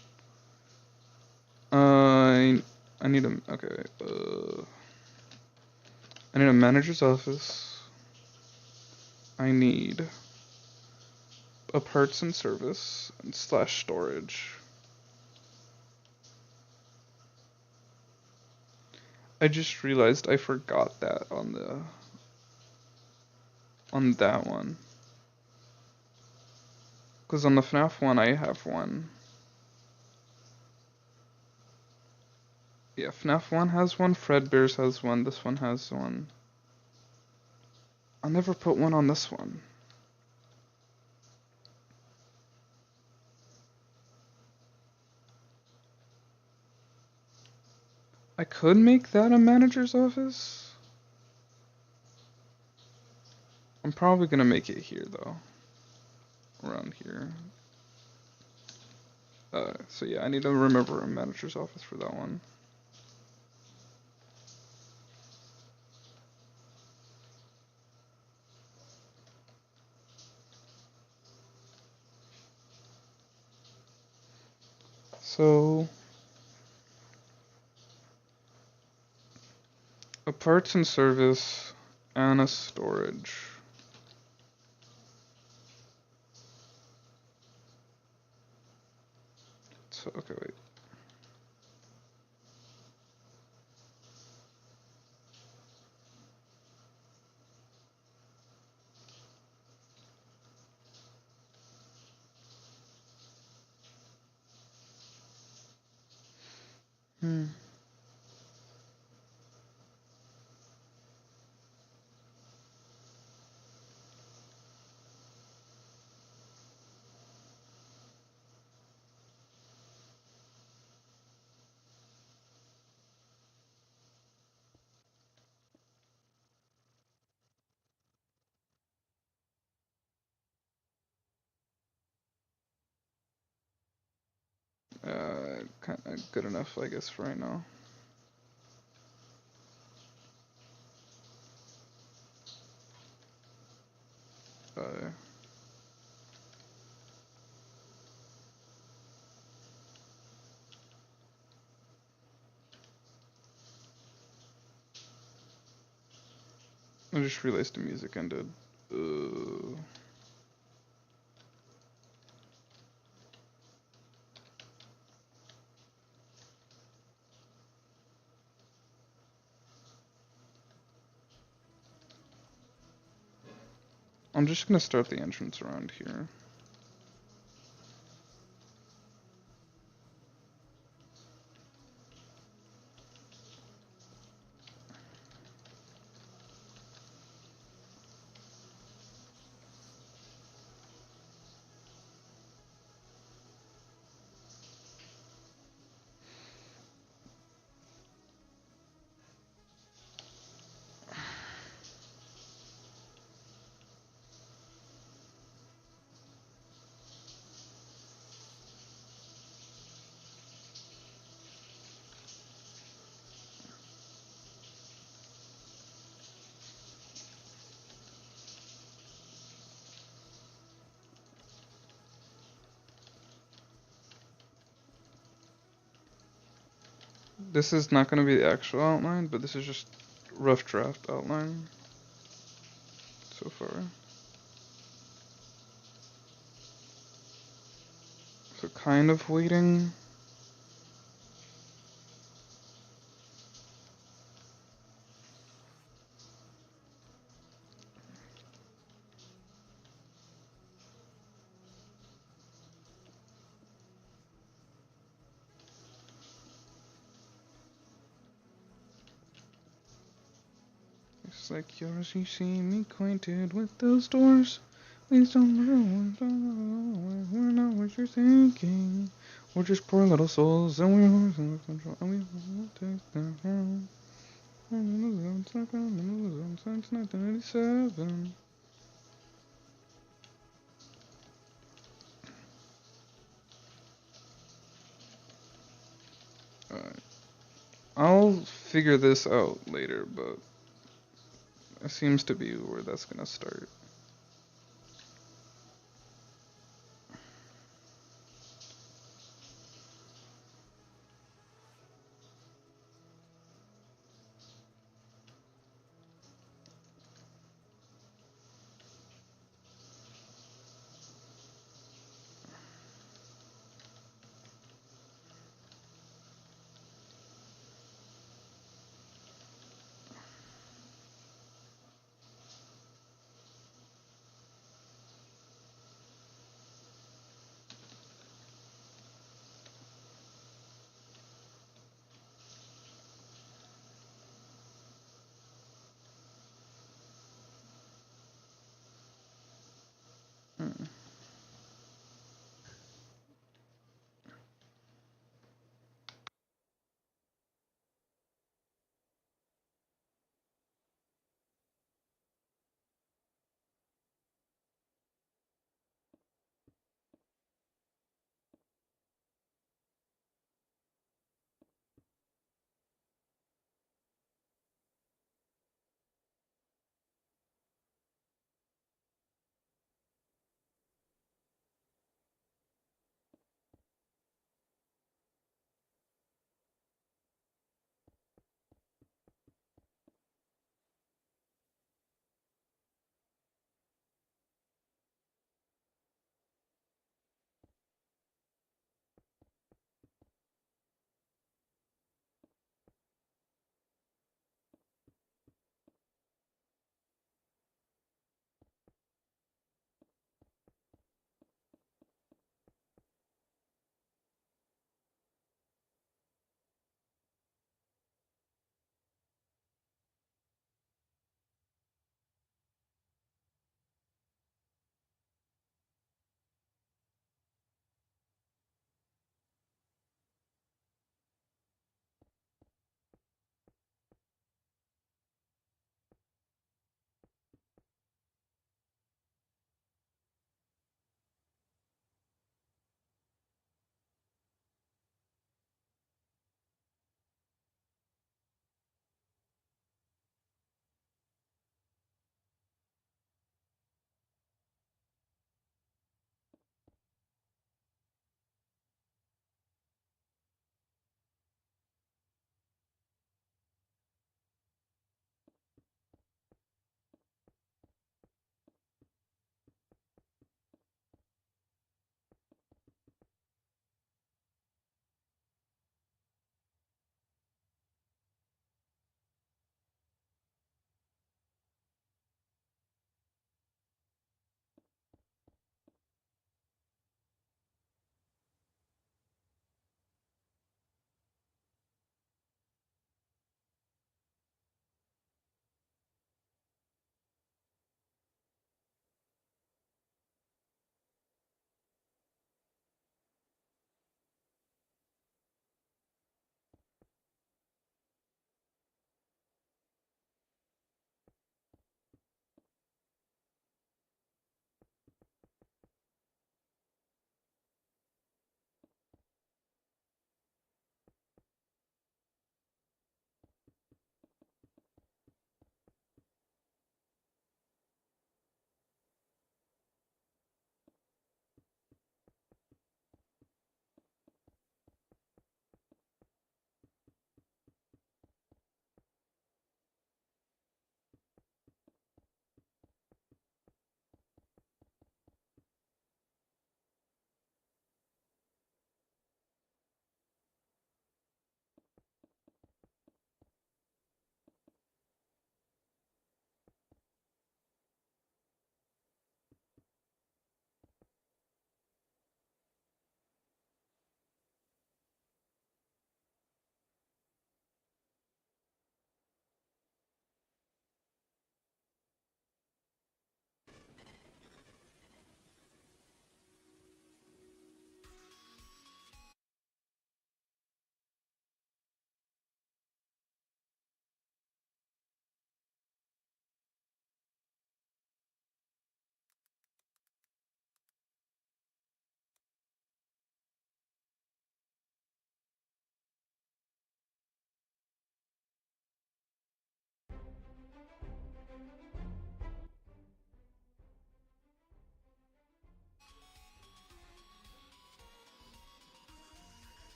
I need a. Okay, I need a manager's office. I need a parts and service and slash storage. I just realized I forgot that on that one. Because on the FNAF one I have one. Yeah, FNAF 1 has one, Fredbear's has one, this one has one. I'll never put one on this one. I could make that a manager's office. I'm probably gonna make it here though. Around here. So yeah, I need to remember a manager's office for that one. So a parts and service and a storage. So okay, wait. Kind of good enough, I guess, for right now. I just realized the music ended. I'm just gonna start the entrance around here. This is not going to be the actual outline, but this is just rough draft outline so far. So kind of waiting. eyes like yours, you see me acquainted with those doors. Please don't know, we're not what you're thinking. We're just poor little souls, and we always in control, and we will take them home. I'm in the zone since 1987. Alright. I'll figure this out later, but it seems to be where that's gonna start.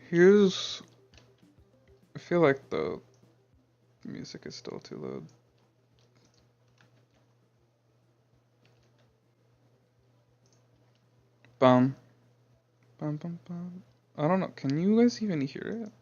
Here's... I feel like the music is still too loud. Bum. Bum bum bum. I don't know, can you guys even hear it?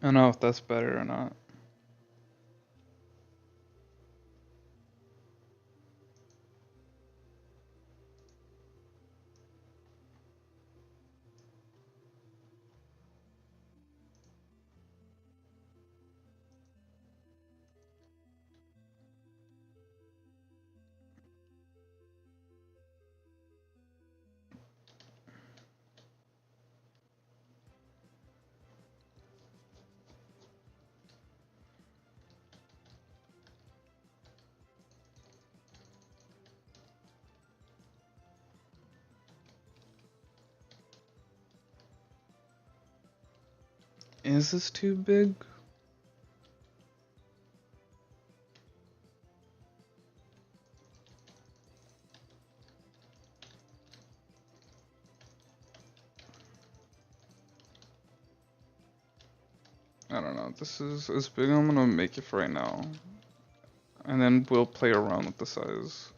I don't know if that's better or not. Is this too big? I don't know, this is as big as I'm gonna make it for right now. And then we'll play around with the size.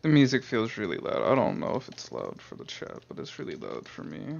The music feels really loud. I don't know if it's loud for the chat, but it's really loud for me.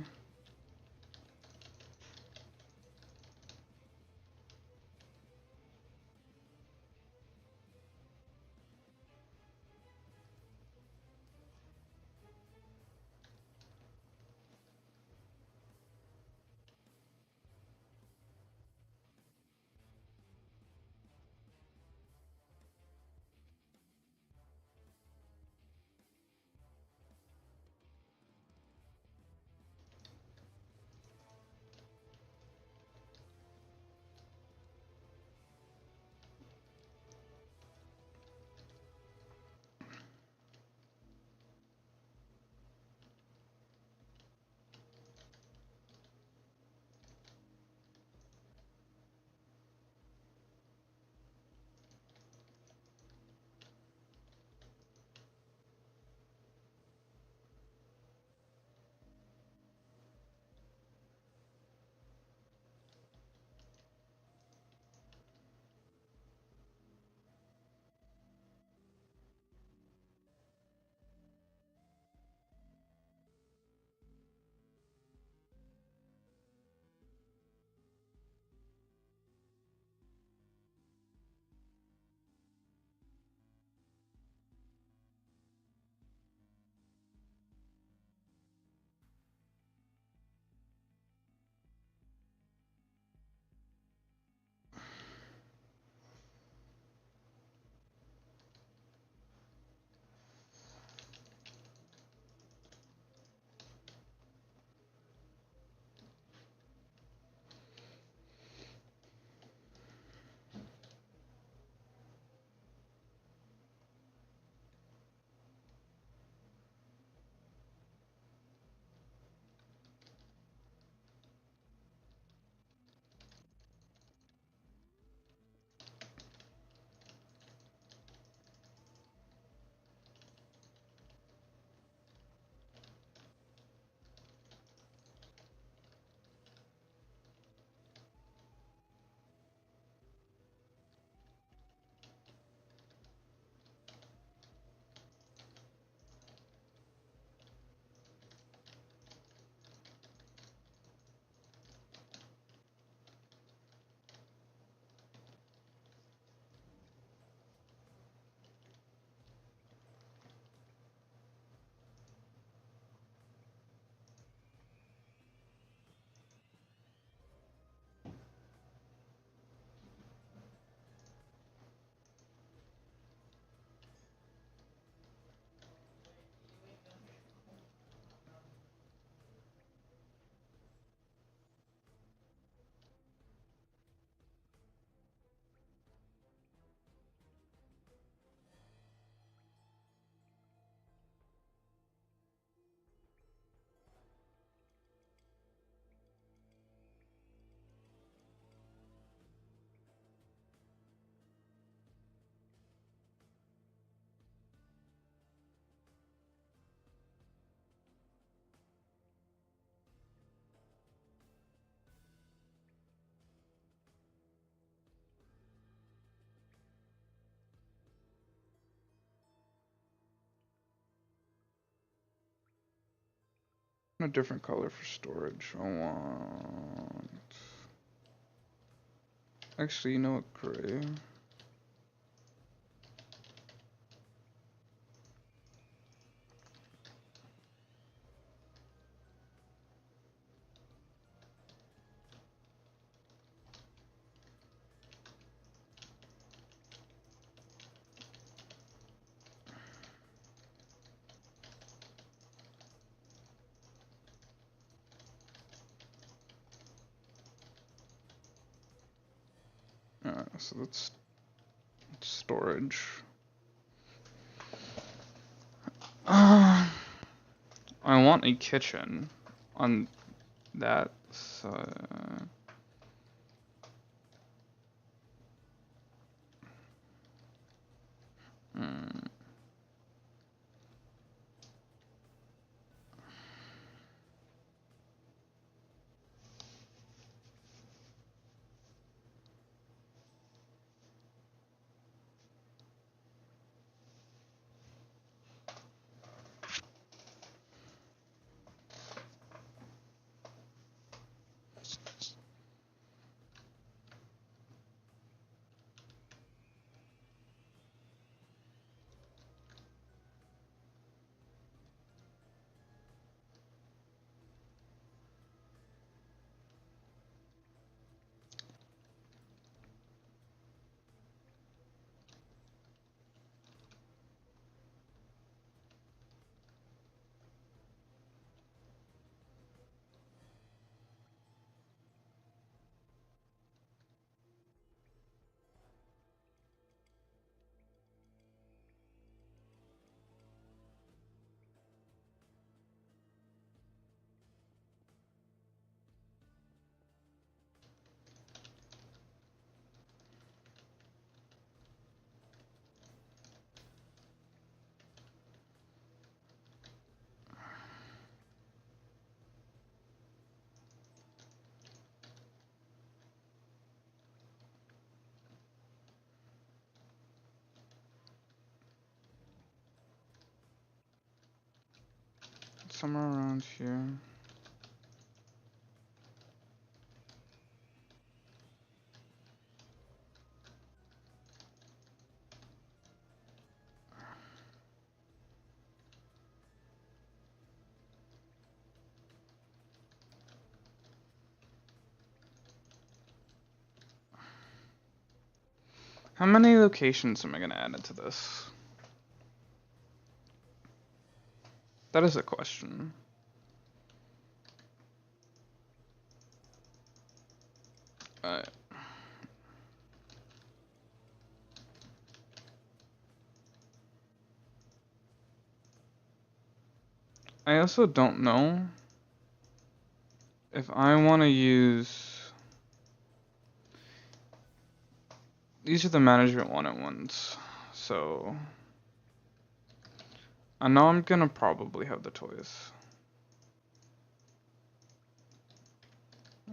A different color for storage. I want... Actually, you know what? Gray. So that's storage. I want a kitchen on that side. somewhere around here. How many locations am I gonna add into this? That is a question. Alright. I also don't know if I want to use... These are the management wanted ones, so... I know I'm gonna probably have the toys.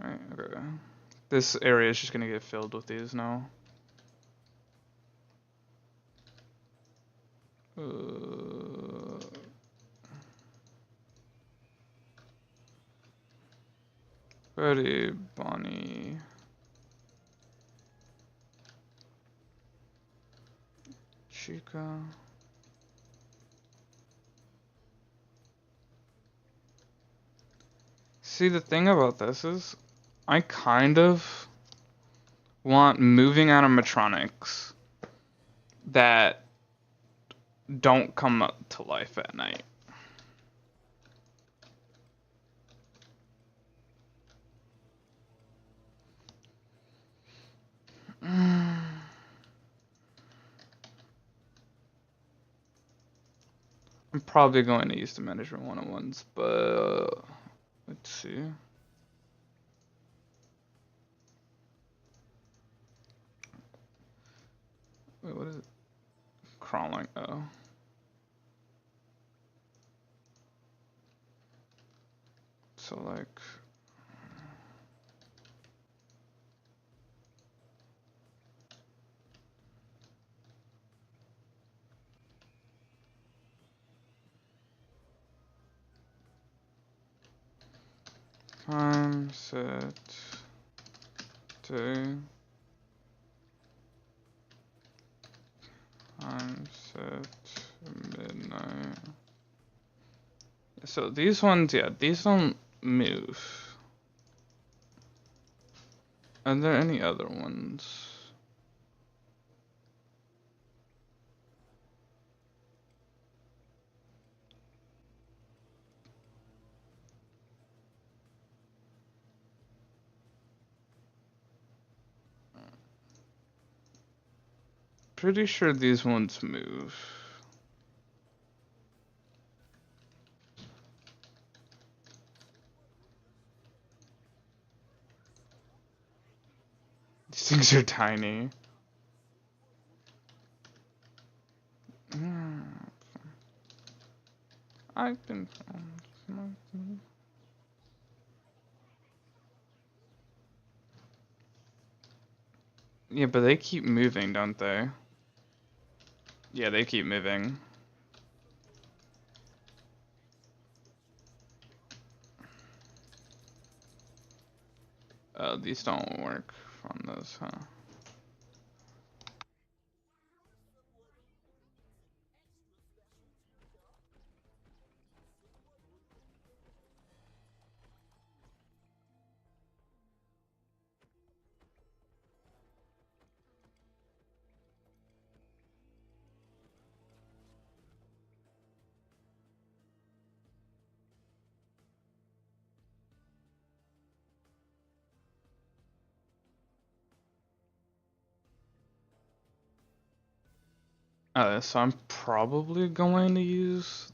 Alright, okay. This area is just gonna get filled with these now. Ready, Bonnie. Chica. See, the thing about this is, I kind of want moving animatronics that don't come up to life at night. I'm probably going to use the management one-on-ones, but let's see. Wait, what is it? Crawling. Oh. So like. Time set to time set midnight. So these ones, yeah, these don't move. Are there any other ones? Pretty sure these ones move. These things are tiny. I can. Yeah, but they keep moving, don't they? Yeah, they keep moving. These don't work on this, huh? So I'm probably going to use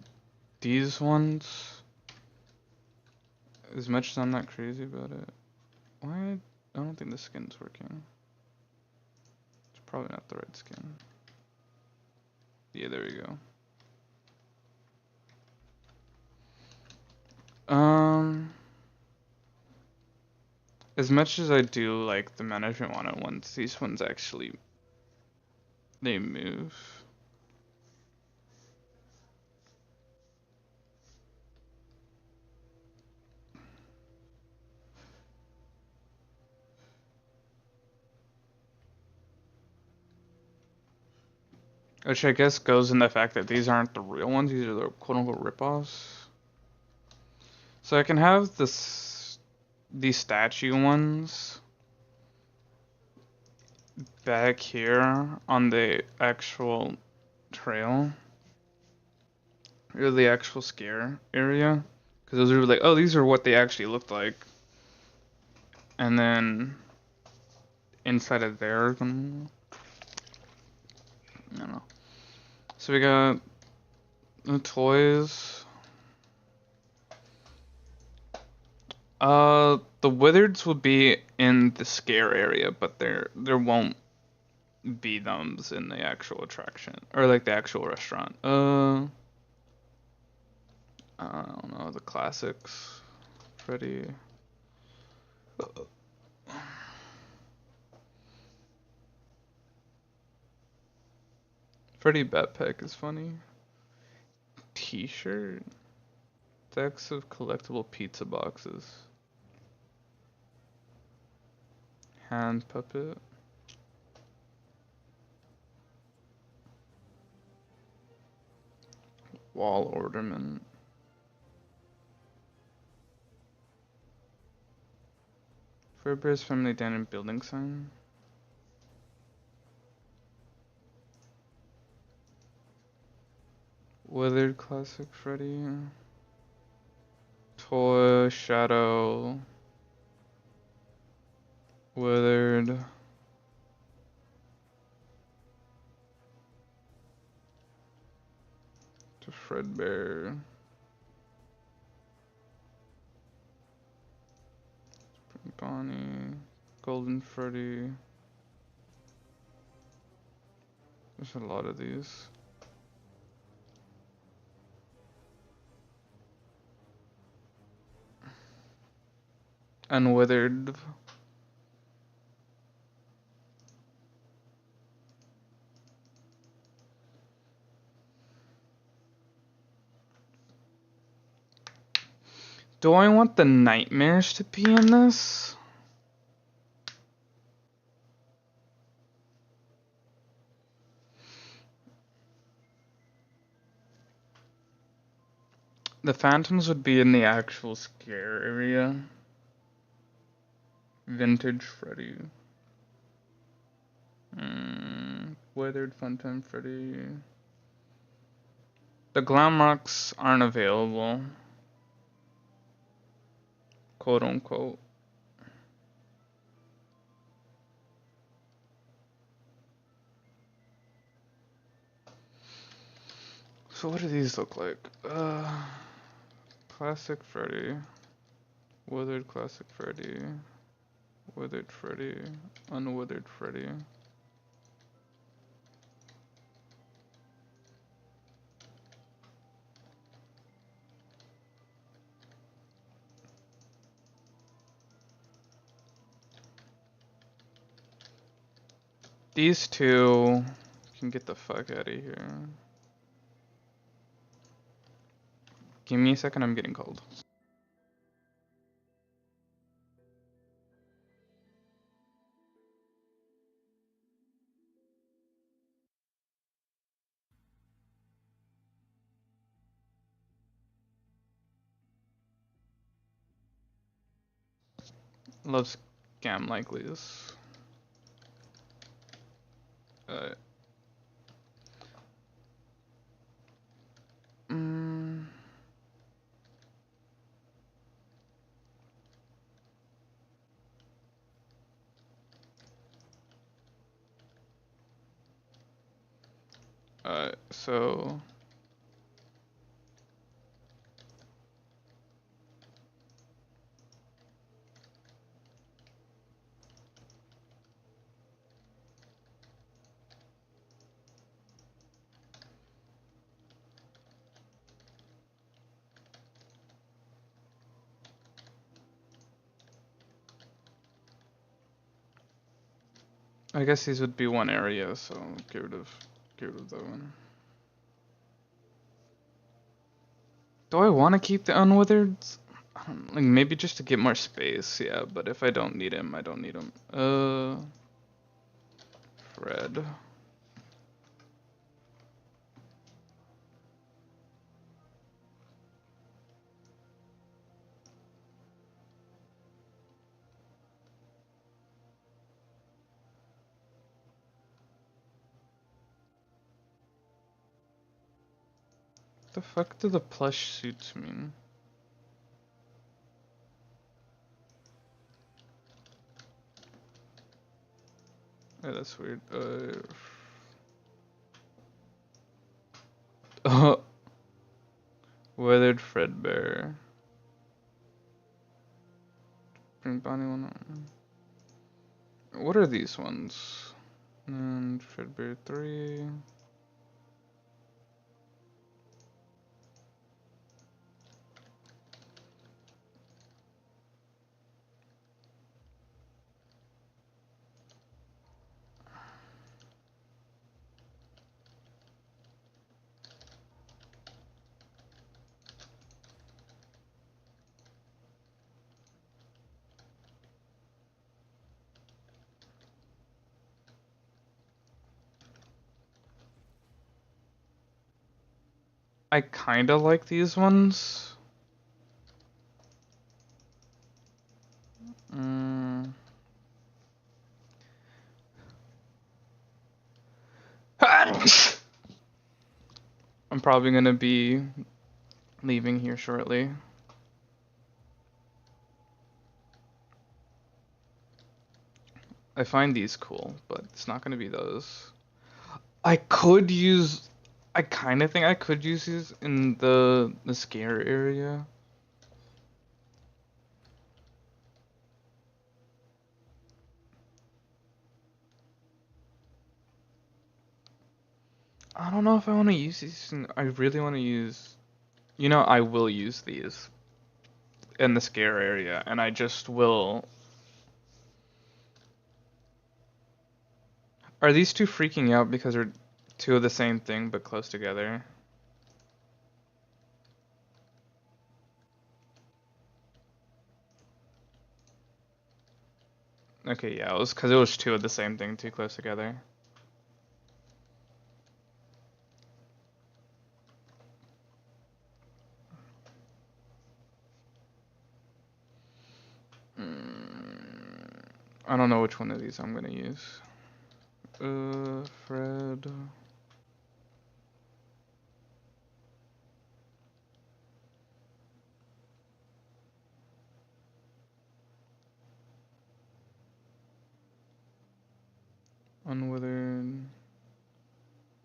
these ones. As much as I'm not crazy about it. Why? I don't think the skin's working. It's probably not the right skin. Yeah, there we go. As much as I do like the management one-on-ones, these ones actually, they move. Which I guess goes in the fact that these aren't the real ones, these are the quote-unquote ripoffs. So I can have these statue ones back here on the actual trail. Or the actual scare area. Because those are like, oh, these are what they actually looked like. And then inside of there, I don't know. So we got the toys. The wizards will be in the scare area, but there won't be those in the actual attraction or like the actual restaurant. I don't know, the classics, Freddy. Freddy backpack is funny. T-shirt. Stacks of collectible pizza boxes. Hand puppet. Wall ornament. Furbear's family den and building sign. Withered classic Freddy. Toy shadow. Withered. To Fredbear. Bonnie. Golden Freddy. There's a lot of these. Unwithered. Do I want the nightmares to be in this? The phantoms would be in the actual scare area. Vintage Freddy. Withered Funtime Freddy. The glam rocks aren't available. Quote unquote. So what do these look like? Classic Freddy. Withered Classic Freddy. Withered Freddy. Unwithered Freddy. These two can get the fuck out of here. Give me a second, I'm getting cold. Love scam likelies. Mm, so I guess these would be one area, so get rid of that one. Do I want to keep the unwithered? Like maybe just to get more space, yeah. But if I don't need him, I don't need him. Fred. The fuck do the plush suits mean? Oh, that's weird. Weathered Fredbear. Bring Bonnie one on. What are these ones? And Fredbear 3. I kinda like these ones. I'm probably gonna be leaving here shortly. I find these cool, but it's not gonna be those. I kinda think I could use these in the scare area. I don't know if I want to use these. I really want to use. You know, I will use these in the scare area, and I just will. Are these two freaking out because they're two of the same thing but close together? Okay, yeah, it was because it was two of the same thing too close together. I don't know which one of these I'm gonna use. Fred.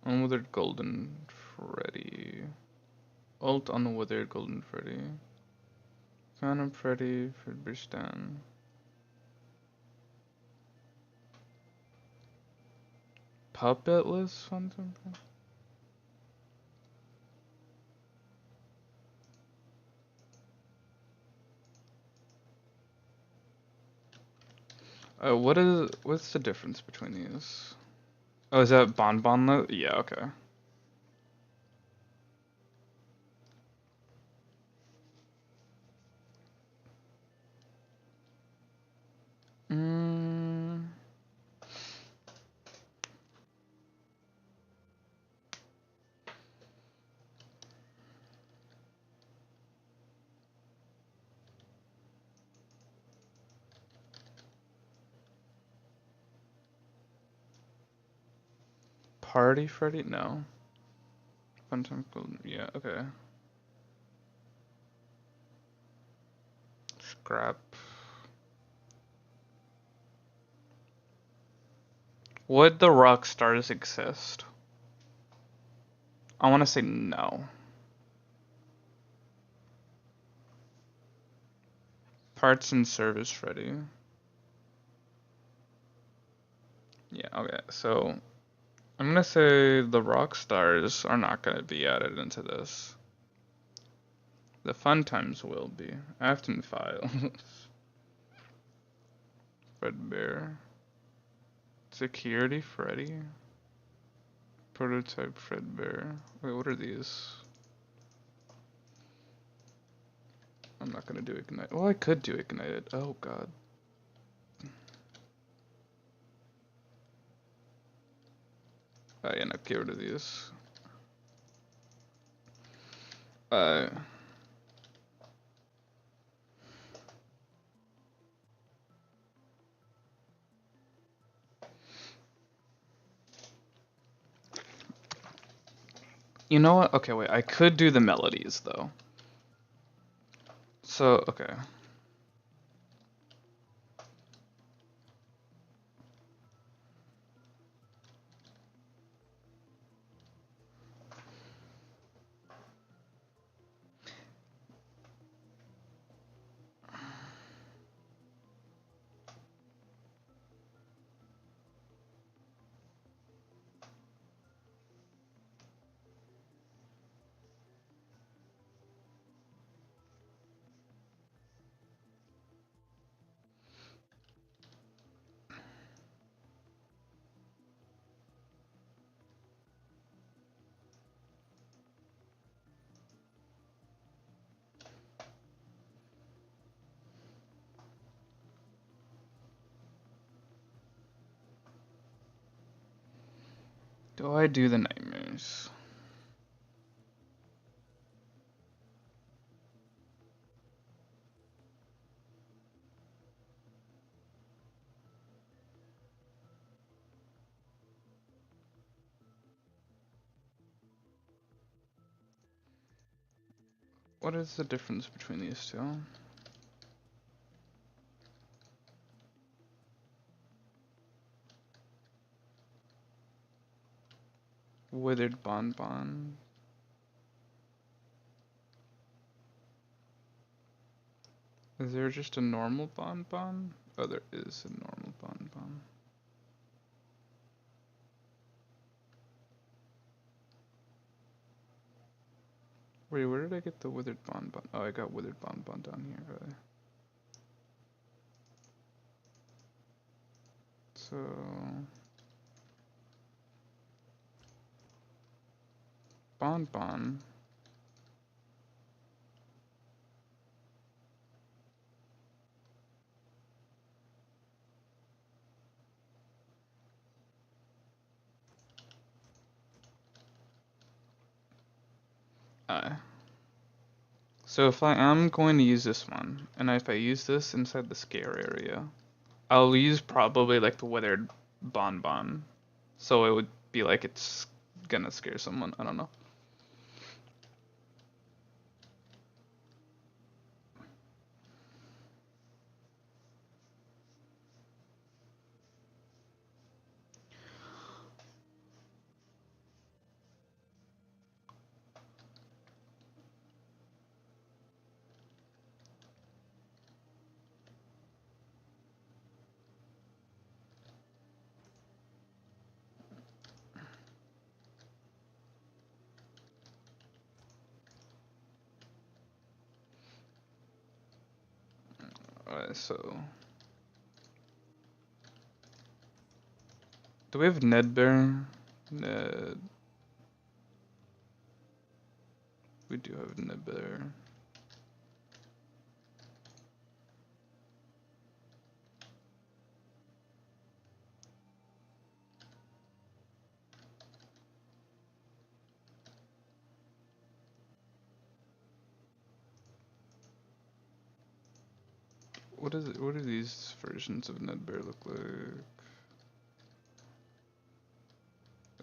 Unwithered Golden Freddy. Alt Unwithered Golden Freddy. Phantom Freddy, Fredbear. Puppetless Phantom Freddy? What's the difference between these? Oh, is that Bonbon? Yeah, okay. Party Freddy? No. Funtime Golden. Yeah, okay. Scrap. Would the rock stars exist? I want to say no. Parts and service Freddy. Yeah, okay. So I'm gonna say the rock stars are not gonna be added into this. The fun times will be. Afton Files. Fredbear. Security Freddy. Prototype Fredbear. Wait, what are these? I'm not gonna do Ignite. Well, I could do Ignited. Oh god. Oh yeah, no, get rid of these. You know what? Okay, wait. I could do the melodies though. So, okay. Do I do the nightmares? What is the difference between these two? Withered bonbon. Is there just a normal bonbon? Oh, there is a normal bonbon. Wait, where did I get the withered bonbon? Oh, I got withered bonbon down here, really. So... bonbon. So if I am going to use this one, and if I use this inside the scare area, I'll use probably like the withered bonbon. So it would be like it's gonna scare someone. I don't know. Alright, so... do we have Ned Bear? Ned... we do have Ned Bear. What is it? What do these versions of Ned Bear look like?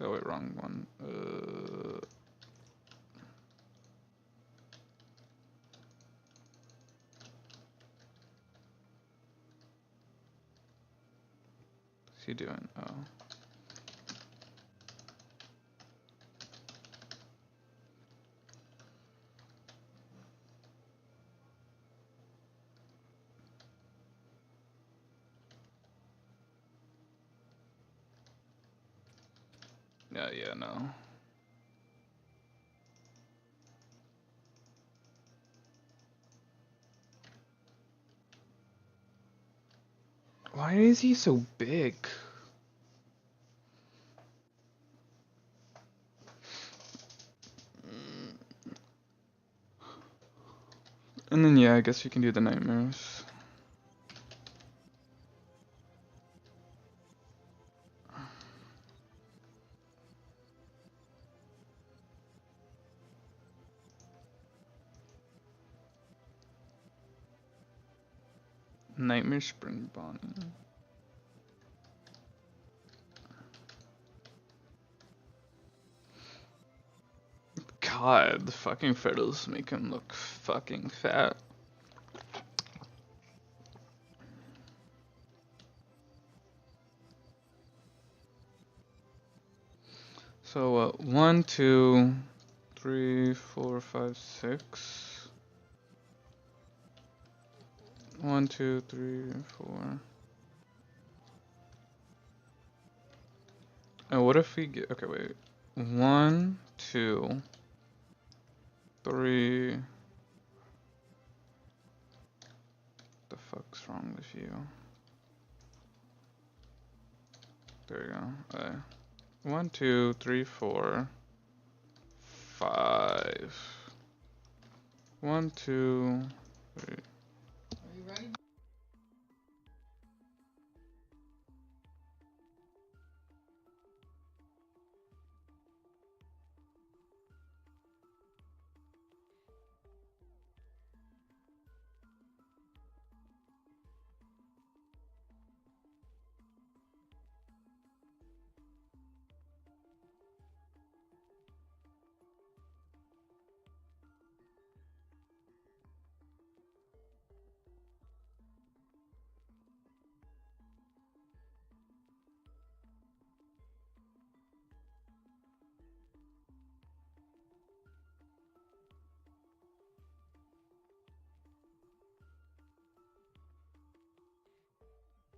Oh wait, wrong one. What's he doing? Oh. Yeah, no. Why is he so big? And then yeah, I guess you can do the nightmares. Nightmare Spring Bonnie. god, the fucking photos make him look fucking fat. So 1, 2, 3, 4, 5, 6. 1, 2, 3, 4. Oh, what if we get? Okay, wait. 1, 2, 3. The fuck's wrong with you? There you go. 1, 2, 3, 4, 5. 1, 2, 3. Are you ready?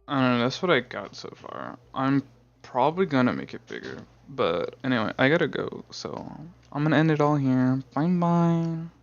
I don't know, that's what I got so far. I'm probably gonna make it bigger. But anyway, I gotta go, so I'm gonna end it all here. Bye bye.